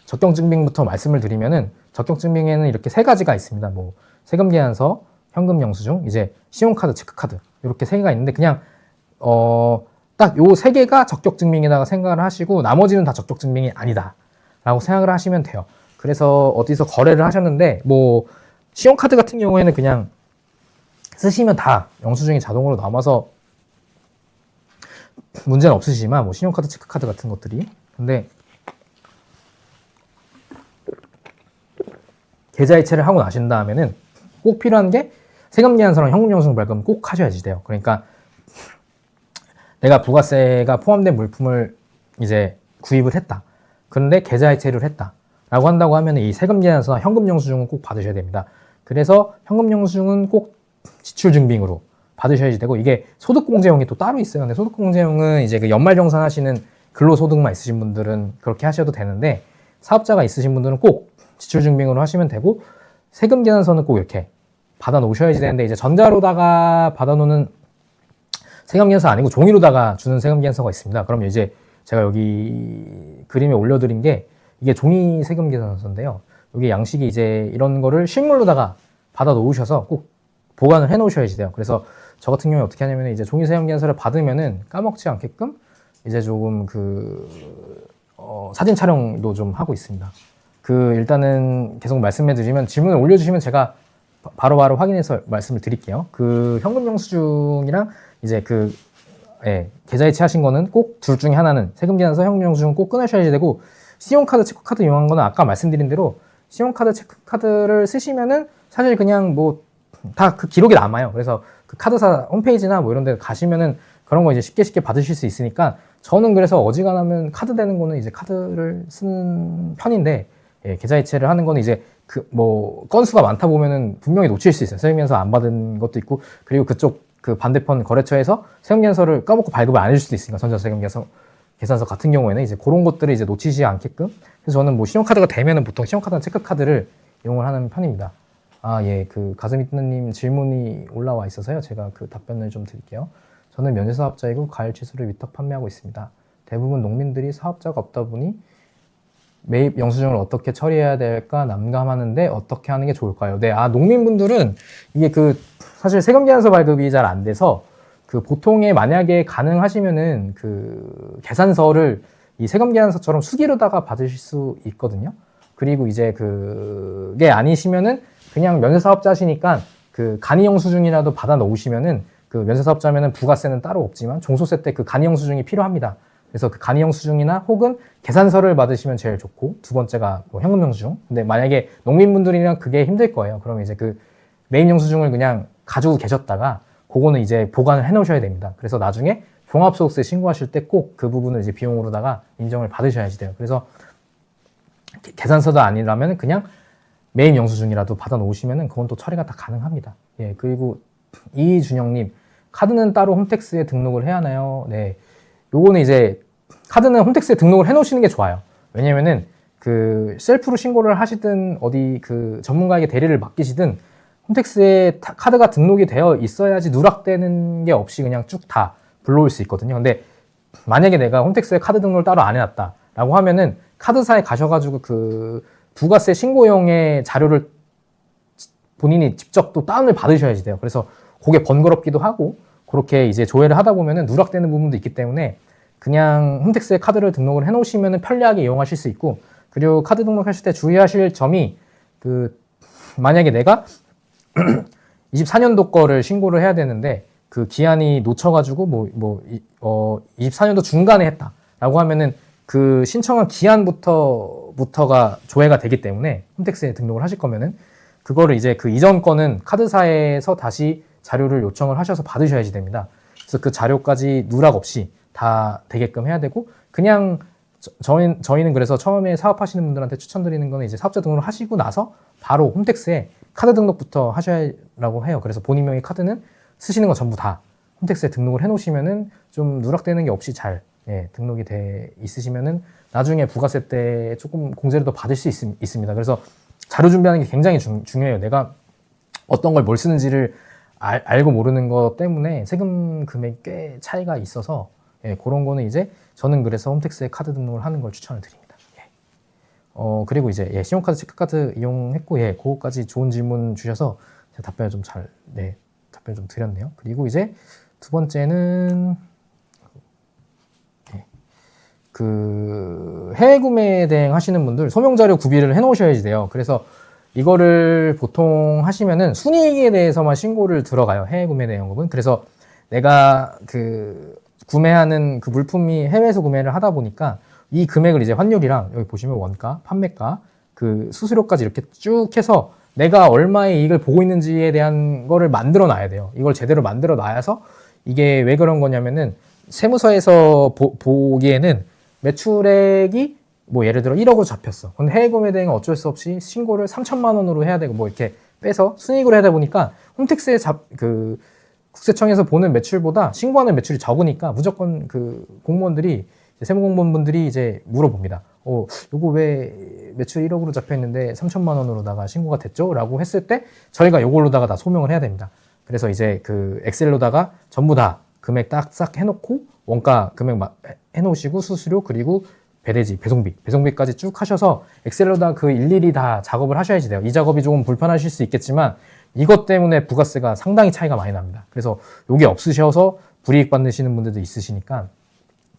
적격증빙부터 말씀을 드리면은 적격증빙에는 이렇게 세 가지가 있습니다. 뭐 세금계산서, 현금영수증, 이제 신용카드, 체크카드 이렇게 세 개가 있는데 그냥 딱 요 세 개가 적격증빙에다가 생각을 하시고 나머지는 다 적격증빙이 아니다 라고 생각을 하시면 돼요. 그래서 어디서 거래를 하셨는데 뭐 신용카드 같은 경우에는 그냥 쓰시면 다 영수증이 자동으로 남아서 문제는 없으시지만 뭐 신용카드, 체크카드 같은 것들이, 근데 계좌이체를 하고 나신 다음에는 꼭 필요한 게 세금계산서랑 현금영수증 발급 꼭 하셔야지 돼요. 그러니까 내가 부가세가 포함된 물품을 이제 구입을 했다. 그런데 계좌이체를 했다. 라고 한다고 하면 이 세금계산서나 현금영수증은 꼭 받으셔야 됩니다. 그래서 현금영수증은 꼭 지출증빙으로 받으셔야지 되고, 이게 소득공제용이 또 따로 있어요. 근데 소득공제용은 이제 그 연말정산하시는 근로소득만 있으신 분들은 그렇게 하셔도 되는데 사업자가 있으신 분들은 꼭 지출증빙으로 하시면 되고, 세금계산서는 꼭 이렇게 받아 놓으셔야지 되는데 이제 전자로다가 받아 놓는 세금계산서 아니고 종이로다가 주는 세금계산서가 있습니다. 그럼 이제 제가 여기 그림에 올려드린 게 이게 종이 세금계산서인데요. 여기 양식이 이제 이런 거를 실물로다가 받아 놓으셔서 꼭 보관을 해 놓으셔야지 돼요. 그래서 저 같은 경우에 어떻게 하냐면 이제 종이 세금계산서를 받으면은 까먹지 않게끔 이제 조금 사진 촬영도 좀 하고 있습니다. 일단은 계속 말씀해 드리면 질문을 올려주시면 제가 바로바로 확인해서 말씀을 드릴게요. 현금영수증이랑 이제 계좌이체 하신 거는 꼭 둘 중에 하나는 세금계산서, 현금영수증 꼭 끊으셔야지 되고, 신용카드, 체크카드 이용한 거는 아까 말씀드린 대로 신용카드, 체크카드를 쓰시면은 사실 그냥 뭐 다 그 기록이 남아요. 그래서 그 카드사 홈페이지나 뭐 이런 데 가시면은 그런 거 이제 쉽게 받으실 수 있으니까, 저는 그래서 어지간하면 카드 되는 거는 이제 카드를 쓰는 편인데, 계좌이체를 하는 거는 이제 건수가 많다 보면은 분명히 놓칠 수 있어요. 세금계산서 안 받은 것도 있고, 그리고 그쪽 그 반대편 거래처에서 세금계산서를 까먹고 발급을 안 해줄 수도 있으니까, 전자세금계산서 같은 경우에는 이제 그런 것들을 이제 놓치지 않게끔. 그래서 저는 뭐 신용카드가 되면은 보통 신용카드나 체크카드를 이용을 하는 편입니다. 아, 예, 그 가슴이 뜨는님 질문이 올라와 있어서요. 제가 그 답변을 좀 드릴게요. 저는 면세사업자이고 과일 채소를 위탁 판매하고 있습니다. 대부분 농민들이 사업자가 없다 보니 매입 영수증을 어떻게 처리해야 될까 난감하는데 어떻게 하는 게 좋을까요? 네, 농민분들은 이게 사실 세금계산서 발급이 잘 안 돼서 보통에 만약에 가능하시면은 계산서를 이 세금계산서처럼 수기로다가 받으실 수 있거든요. 그리고 이제 그게 아니시면은 그냥 면세사업자시니까 간이 영수증이라도 받아 놓으시면은 면세사업자면은 부가세는 따로 없지만 종소세 때 간이 영수증이 필요합니다. 그래서 간이 영수증이나 혹은 계산서를 받으시면 제일 좋고, 두 번째가 뭐 현금 영수증. 근데 만약에 농민분들이랑 그게 힘들 거예요. 그러면 이제 매입 영수증을 그냥 가지고 계셨다가 그거는 이제 보관을 해 놓으셔야 됩니다. 그래서 나중에 종합소득세 신고하실 때 꼭 그 부분을 이제 비용으로다가 인정을 받으셔야지 돼요. 그래서 계산서도 아니라면 그냥 매입 영수증이라도 받아 놓으시면은 그건 또 처리가 다 가능합니다. 예, 그리고 이준영님, 카드는 따로 홈택스에 등록을 해야 하나요? 네. 요거는 이제 카드는 홈택스에 등록을 해 놓으시는 게 좋아요. 왜냐면은 셀프로 신고를 하시든 어디 전문가에게 대리를 맡기시든 홈택스에 카드가 등록이 되어 있어야지 누락되는 게 없이 그냥 쭉 다 불러올 수 있거든요. 근데 만약에 내가 홈택스에 카드 등록을 따로 안 해놨다 라고 하면은 카드사에 가셔가지고 부가세 신고용의 자료를 본인이 직접 또 다운을 받으셔야지 돼요. 그래서 그게 번거롭기도 하고, 그렇게 이제 조회를 하다 보면은 누락되는 부분도 있기 때문에 그냥 홈택스에 카드를 등록을 해 놓으시면은 편리하게 이용하실 수 있고, 그리고 카드 등록하실 때 주의하실 점이 만약에 내가 24년도 거를 신고를 해야 되는데 기한이 놓쳐가지고 24년도 중간에 했다라고 하면은 신청한 기한부터가 조회가 되기 때문에 홈택스에 등록을 하실 거면은 그거를 이제 이전 거는 카드사에서 다시 자료를 요청을 하셔서 받으셔야지 됩니다. 그래서 그 자료까지 누락 없이 다 되게끔 해야 되고, 그냥 저희는 그래서 처음에 사업하시는 분들한테 추천드리는 거는 이제 사업자 등록을 하시고 나서 바로 홈택스에 카드 등록부터 하셔야라고 해요. 그래서 본인 명의 카드는 쓰시는 거 전부 다 홈택스에 등록을 해 놓으시면은 좀 누락되는 게 없이 잘 등록이 돼 있으시면은 나중에 부가세 때 조금 공제를 더 받을 수 있습니다. 그래서 자료 준비하는 게 굉장히 중요해요. 내가 어떤 걸 뭘 쓰는지를 알고 모르는 것 때문에 세금 금액이 꽤 차이가 있어서 그런 거는 이제 저는 그래서 홈택스에 카드 등록을 하는 걸 추천을 드립니다. 그리고 이제 신용카드, 체크카드 이용했고, 그거까지 좋은 질문 주셔서 제가 답변을 좀 답변 좀 드렸네요. 그리고 이제 두 번째는 해외 구매 대행 하시는 분들 소명자료 구비를 해 놓으셔야지 돼요. 그래서 이거를 보통 하시면은 순이익에 대해서만 신고를 들어가요. 해외 구매 대행업은. 그래서 내가 구매하는 물품이 해외에서 구매를 하다 보니까 이 금액을 이제 환율이랑 여기 보시면 원가, 판매가, 수수료까지 이렇게 쭉 해서 내가 얼마의 이익을 보고 있는지에 대한 거를 만들어 놔야 돼요. 이걸 제대로 만들어 놔야서 이게 왜 그런 거냐면은 세무서에서 보기에는 매출액이 뭐 예를 들어 1억으로 잡혔어. 근데 해외 구매 대행은 어쩔 수 없이 신고를 3천만 원으로 해야 되고 뭐 이렇게 빼서 순이익으로 해야 보니까 홈택스에 국세청에서 보는 매출보다 신고하는 매출이 적으니까 무조건 공무원들이 세무공무원분들이 이제 물어봅니다. 요거 왜 매출 1억으로 잡혀 있는데 3천만 원으로다가 신고가 됐죠? 라고 했을 때 저희가 요걸로다가 다 소명을 해야 됩니다. 그래서 이제 엑셀로다가 전부 다 금액 딱싹 해놓고 원가 금액 해놓으시고 수수료 그리고 배대지, 배송비까지 쭉 하셔서 엑셀로다 일일이 다 작업을 하셔야지 돼요. 이 작업이 조금 불편하실 수 있겠지만 이것 때문에 부가세가 상당히 차이가 많이 납니다. 그래서 요게 없으셔서 불이익 받으시는 분들도 있으시니까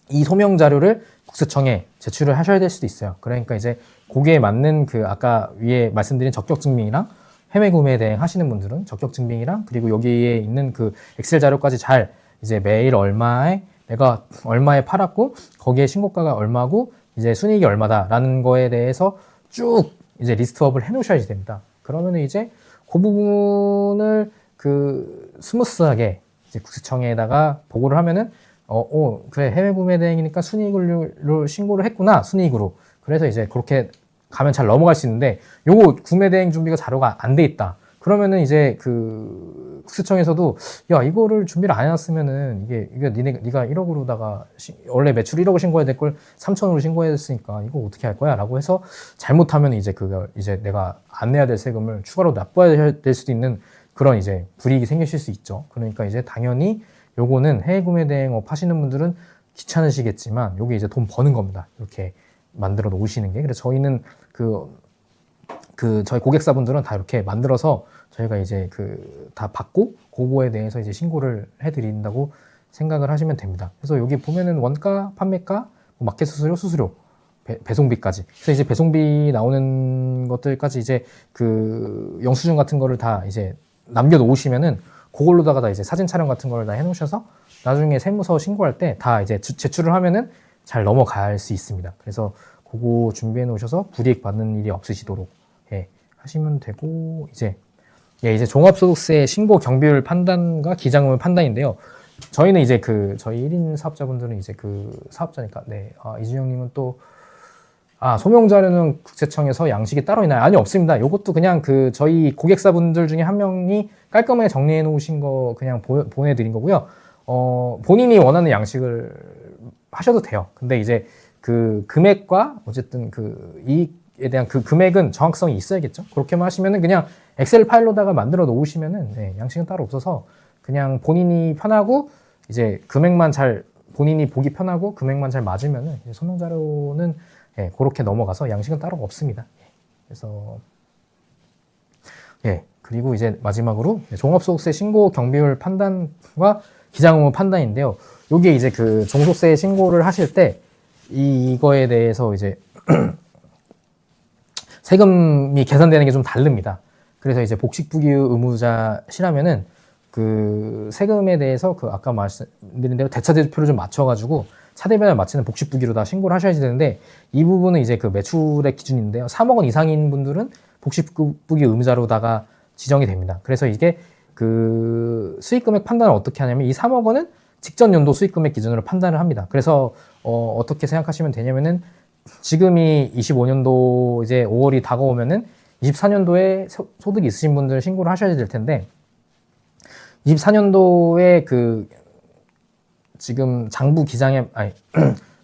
이 소명 자료를 국세청에 제출을 하셔야 될 수도 있어요. 그러니까 이제 거기에 맞는 아까 위에 말씀드린 적격증명이랑 해외 구매 대행 하시는 분들은 적격증명이랑 그리고 여기에 있는 엑셀 자료까지 잘 이제 매일 내가 얼마에 팔았고 거기에 신고가가 얼마고 이제 순이익이 얼마다라는 거에 대해서 쭉 이제 리스트업을 해 놓으셔야지 됩니다. 그러면 이제 그 부분을 스무스하게 이제 국세청에다가 보고를 하면은 그래 해외 구매 대행이니까 순이익으로 신고를 했구나 순이익으로. 그래서 이제 그렇게 가면 잘 넘어갈 수 있는데 요거 구매 대행 준비가 자료가 안 돼 있다. 그러면은 이제 그 국세청에서도 야 이거를 준비를 안 해놨으면은 이게 네가 1억으로다가 원래 매출 1억을 신고해야 될 걸 3천으로 신고해야 됐으니까 이거 어떻게 할 거야라고 해서 잘못하면 이제 그걸 이제 내가 안 내야 될 세금을 추가로 납부해야 될 수도 있는 그런 이제 불이익이 생기실 수 있죠. 그러니까 이제 당연히 요거는 해외 구매 대행업 하시는 분들은 귀찮으시겠지만 요게 이제 돈 버는 겁니다. 이렇게 만들어 놓으시는 게. 그래서 저희는 저희 고객사분들은 다 이렇게 만들어서 저희가 이제 다 받고 그거에 대해서 이제 신고를 해드린다고 생각을 하시면 됩니다. 그래서 여기 보면은 원가, 판매가, 마켓 수수료, 배송비까지. 그래서 이제 배송비 나오는 것들까지 이제 영수증 같은 거를 다 이제 남겨놓으시면은 그걸로다가 다 이제 사진 촬영 같은 거를 다 해놓으셔서 나중에 세무서 신고할 때 다 이제 제출을 하면은 잘 넘어갈 수 있습니다. 그래서 그거 준비해 놓으셔서 불이익 받는 일이 없으시도록 하시면 되고, 이제 종합소득세 신고 경비율 판단과 기장음을 판단인데요. 저희는 이제 저희 1인 사업자분들은 이제 사업자니까, 이준영님은 또, 소명자료는 국세청에서 양식이 따로 있나요? 아니, 없습니다. 요것도 그냥 저희 고객사분들 중에 한 명이 깔끔하게 정리해 놓으신 거 그냥 보내드린 거고요. 본인이 원하는 양식을 하셔도 돼요. 근데 이제 금액과 어쨌든 이익에 대한 금액은 정확성이 있어야겠죠. 그렇게만 하시면은 그냥 엑셀 파일로다가 만들어 놓으시면은 양식은 따로 없어서 그냥 본인이 편하고 이제 본인이 보기 편하고 금액만 잘 맞으면은 이제 소명자료는 그렇게 넘어가서 양식은 따로 없습니다. 그래서 그리고 이제 마지막으로 종합소득세 신고 경비율 판단과 기장의무 판단인데요. 요게 이제 종소세 신고를 하실 때 이거에 대해서 이제 세금이 계산되는 게 좀 다릅니다. 그래서 이제 복식부기 의무자시라면은 세금에 대해서 아까 말씀드린 대로 대차대조표를 좀 맞춰가지고 차대변을 맞추는 복식부기로 다 신고를 하셔야 되는데 이 부분은 이제 매출의 기준인데요. 3억 원 이상인 분들은 복식부기 의무자로다가 지정이 됩니다. 그래서 이게 수익금액 판단을 어떻게 하냐면 이 3억 원은 직전 연도 수익금액 기준으로 판단을 합니다. 그래서 어떻게 생각하시면 되냐면은 지금이 25년도 이제 5월이 다가오면은 24년도에 소득이 있으신 분들 신고를 하셔야 될 텐데 24년도에 지금 장부 기장의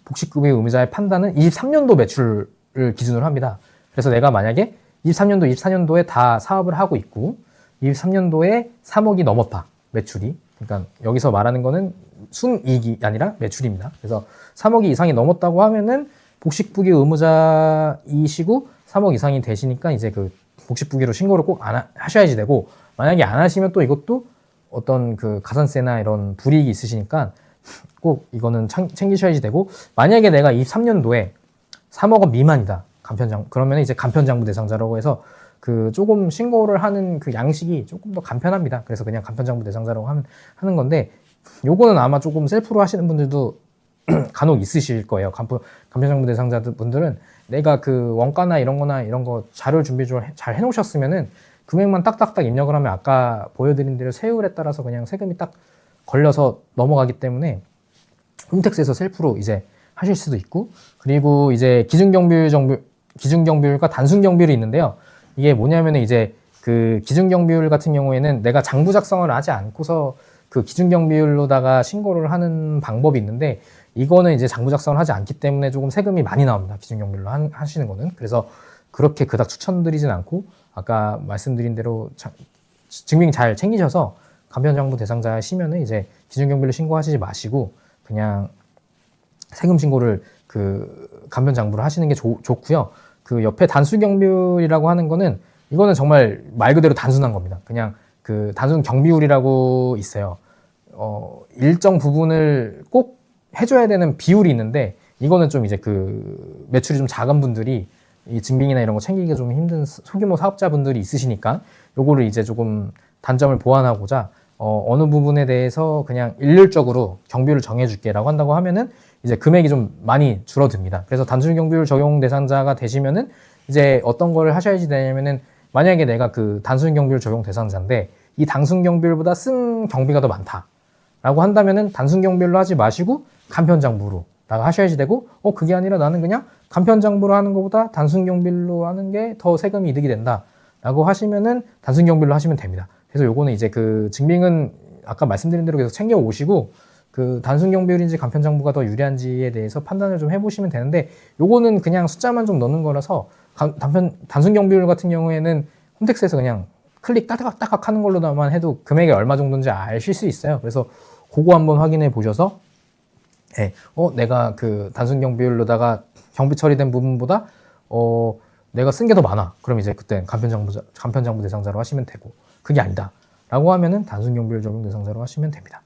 복식금액 의무자의 판단은 23년도 매출을 기준으로 합니다. 그래서 내가 만약에 23년도, 24년도에 다 사업을 하고 있고 23년도에 3억이 넘었다. 매출이. 그러니까 여기서 말하는 거는 순이익이 아니라 매출입니다. 그래서 3억이 이상이 넘었다고 하면은 복식부기 의무자이시고 3억 이상이 되시니까 이제 복식부기로 신고를 꼭 하셔야지 되고 만약에 안 하시면 또 이것도 어떤 가산세나 이런 불이익이 있으시니까 꼭 이거는 챙기셔야지 되고 만약에 내가 23년도에 3억 원 미만이다. 그러면 이제 간편장부 대상자라고 해서 조금 신고를 하는 양식이 조금 더 간편합니다. 그래서 그냥 간편장부 대상자라고 하는 건데 요거는 아마 조금 셀프로 하시는 분들도 간혹 있으실 거예요. 간편장부 대상자 분들은 내가 원가나 이런 거 자료 준비 좀 잘 해놓으셨으면은 금액만 딱딱딱 입력을 하면 아까 보여드린 대로 세율에 따라서 그냥 세금이 딱 걸려서 넘어가기 때문에 홈택스에서 셀프로 이제 하실 수도 있고 그리고 이제 기준경비율과 단순경비율이 있는데요. 이게 뭐냐면은 이제 기준경비율 같은 경우에는 내가 장부 작성을 하지 않고서 기준경비율로다가 신고를 하는 방법이 있는데 이거는 이제 장부 작성을 하지 않기 때문에 조금 세금이 많이 나옵니다. 기준경비율로 하시는 거는. 그래서 그렇게 그닥 추천드리진 않고 아까 말씀드린 대로 증빙 잘 챙기셔서 간편장부 대상자시면은 이제 기준경비율로 신고하시지 마시고 그냥 세금 신고를 간편장부를 하시는 게 좋고요. 옆에 단순경비율이라고 하는 거는 이거는 정말 말 그대로 단순한 겁니다. 그냥 단순 경비율이라고 있어요. 일정 부분을 꼭 해줘야 되는 비율이 있는데 이거는 좀 이제 매출이 좀 작은 분들이 이 증빙이나 이런 거 챙기기가 좀 힘든 소규모 사업자분들이 있으시니까 요거를 이제 조금 단점을 보완하고자 어느 부분에 대해서 그냥 일률적으로 경비율을 정해줄게라고 한다고 하면은 이제 금액이 좀 많이 줄어듭니다. 그래서 단순 경비율 적용 대상자가 되시면은 이제 어떤 거를 하셔야지 되냐면은 만약에 내가 단순 경비율 적용 대상자인데 이 단순 경비율보다 쓴 경비가 더 많다라고 한다면은 단순 경비율로 하지 마시고 간편장부로 나가 하셔야지 되고 그게 아니라 나는 그냥 간편장부로 하는 것보다 단순 경비율로 하는 게 더 세금이 이득이 된다. 라고 하시면은 단순 경비로 하시면 됩니다. 그래서 요거는 이제 그 증빙은 아까 말씀드린 대로 계속 챙겨 오시고 그 단순 경비율인지 간편 장부가 더 유리한지에 대해서 판단을 좀 해보시면 되는데 요거는 그냥 숫자만 좀 넣는 거라서 단순 경비율 같은 경우에는 홈택스에서 그냥 클릭 따깍따깍 하는 걸로만 해도 금액이 얼마 정도인지 아실 수 있어요. 그래서 그거 한번 확인해 보셔서 내가 그 단순 경비율로다가 경비 처리된 부분보다 내가 쓴 게 더 많아. 그럼 이제 그때 간편 장부 대상자로 하시면 되고, 그게 아니다 라고 하면은 단순 경비율 적용 대상자로 하시면 됩니다.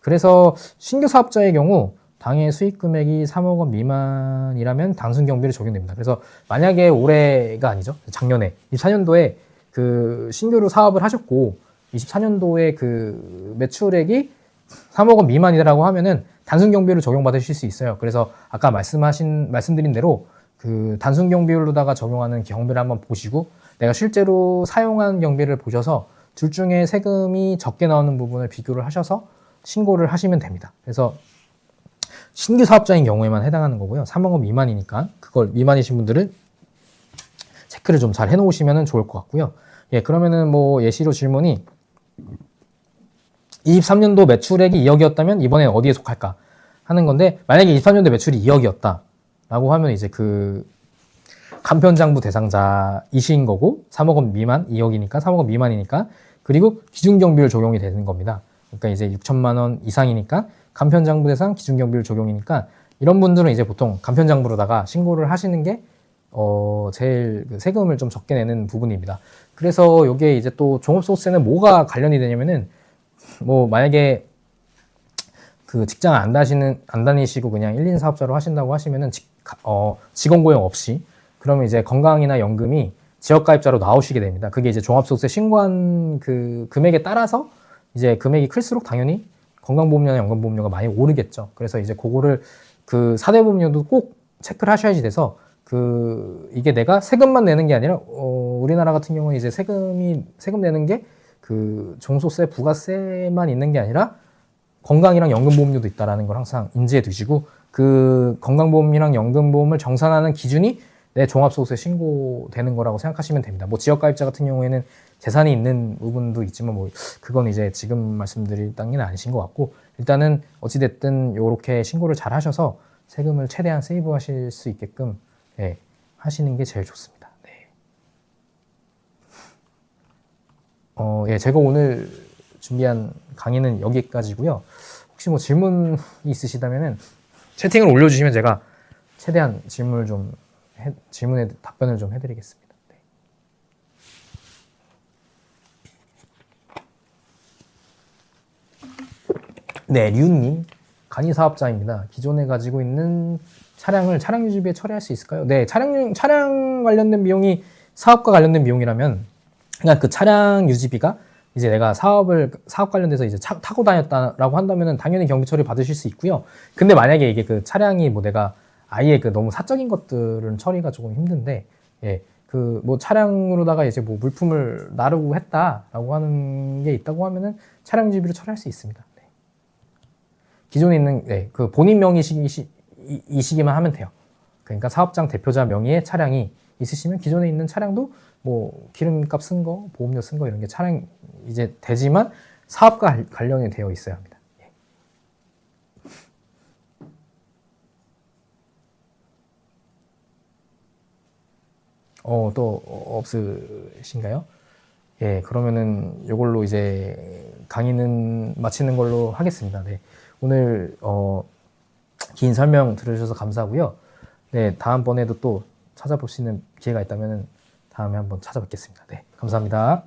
그래서 신규 사업자의 경우 당해 수익 금액이 3억 원 미만이라면 단순 경비율이 적용됩니다. 그래서 만약에 올해가 아니죠, 작년에 24년도에 그 신규로 사업을 하셨고 24년도에 그 매출액이 3억 원 미만이라고 하면은 단순 경비율을 적용받으실 수 있어요. 그래서 아까 말씀드린 대로 그 단순 경비율로다가 적용하는 경비를 한번 보시고 내가 실제로 사용한 경비를 보셔서 둘 중에 세금이 적게 나오는 부분을 비교를 하셔서 신고를 하시면 됩니다. 그래서 신규 사업자인 경우에만 해당하는 거고요. 3억 원 미만이니까 그걸 미만이신 분들은 체크를 좀 잘 해놓으시면 좋을 것 같고요. 그러면은 뭐 예시로 질문이 23년도 매출액이 2억이었다면 이번엔 어디에 속할까 하는 건데, 만약에 23년도 매출이 2억이었다 라고 하면 이제 그 간편장부 대상자이신 거고 3억 원 미만, 2억이니까 3억 원 미만이니까, 그리고 기준경비율 적용이 되는 겁니다. 그러니까 이제 6천만 원 이상이니까 간편장부 대상 기준경비율 적용이니까 이런 분들은 이제 보통 간편장부로다가 신고를 하시는 게 제일 그 세금을 좀 적게 내는 부분입니다. 그래서 이게 이제 또 종합소득세는 뭐가 관련이 되냐면은, 뭐 만약에 그 직장 안 다니시고 그냥 1인 사업자로 하신다고 하시면은 직원 고용 없이, 그러면 이제 건강이나 연금이 지역가입자로 나오시게 됩니다. 그게 이제 종합소득세 신고한 그 금액에 따라서 이제 금액이 클수록 당연히 건강보험료나 연금보험료가 많이 오르겠죠. 그래서 이제 그거를 그 4대 보험료도 꼭 체크를 하셔야지 돼서, 이게 내가 세금만 내는 게 아니라 우리나라 같은 경우는 이제 세금 내는 게 그 종소세, 부가세만 있는 게 아니라 건강이랑 연금보험료도 있다라는 걸 항상 인지해 두시고, 그 건강보험이랑 연금보험을 정산하는 기준이 내 종합소득세 신고되는 거라고 생각하시면 됩니다. 뭐 지역가입자 같은 경우에는 재산이 있는 부분도 있지만 뭐 그건 이제 지금 말씀드릴 단계는 아니신 것 같고, 일단은 어찌됐든 요렇게 신고를 잘 하셔서 세금을 최대한 세이브 하실 수 있게끔 하시는 게 제일 좋습니다. 제가 오늘 준비한 강의는 여기까지고요. 혹시 뭐 질문이 있으시다면은 채팅을 올려주시면 제가 최대한 질문에 답변을 좀 해드리겠습니다. 류님, 간이 사업자입니다. 기존에 가지고 있는 차량을 차량 유지비에 처리할 수 있을까요? 네, 차량 관련된 비용이 사업과 관련된 비용이라면, 그러니까 그 차량 유지비가 이제 내가 사업 관련돼서 이제 타고 다녔다라고 한다면은 당연히 경비 처리 받으실 수 있고요. 근데 만약에 이게 그 차량이 뭐 내가 아예 그 너무 사적인 것들은 처리가 조금 힘든데, 그 뭐 차량으로다가 이제 뭐 물품을 나르고 했다라고 하는 게 있다고 하면은 차량 유지비로 처리할 수 있습니다. 기존에 있는 그 본인 명의이시기만 하면 돼요. 그러니까 사업장 대표자 명의의 차량이 있으시면 기존에 있는 차량도 뭐 기름값 쓴 거, 보험료 쓴 거 이런 게 차량 이제 되지만 사업과 관련이 되어 있어야 합니다. 또 없으신가요? 그러면은 이걸로 이제 강의는 마치는 걸로 하겠습니다. 오늘 긴 설명 들으셔서 감사하고요. 다음번에도 또 찾아볼 수 있는 기회가 있다면 다음에 한번 찾아뵙겠습니다. 감사합니다.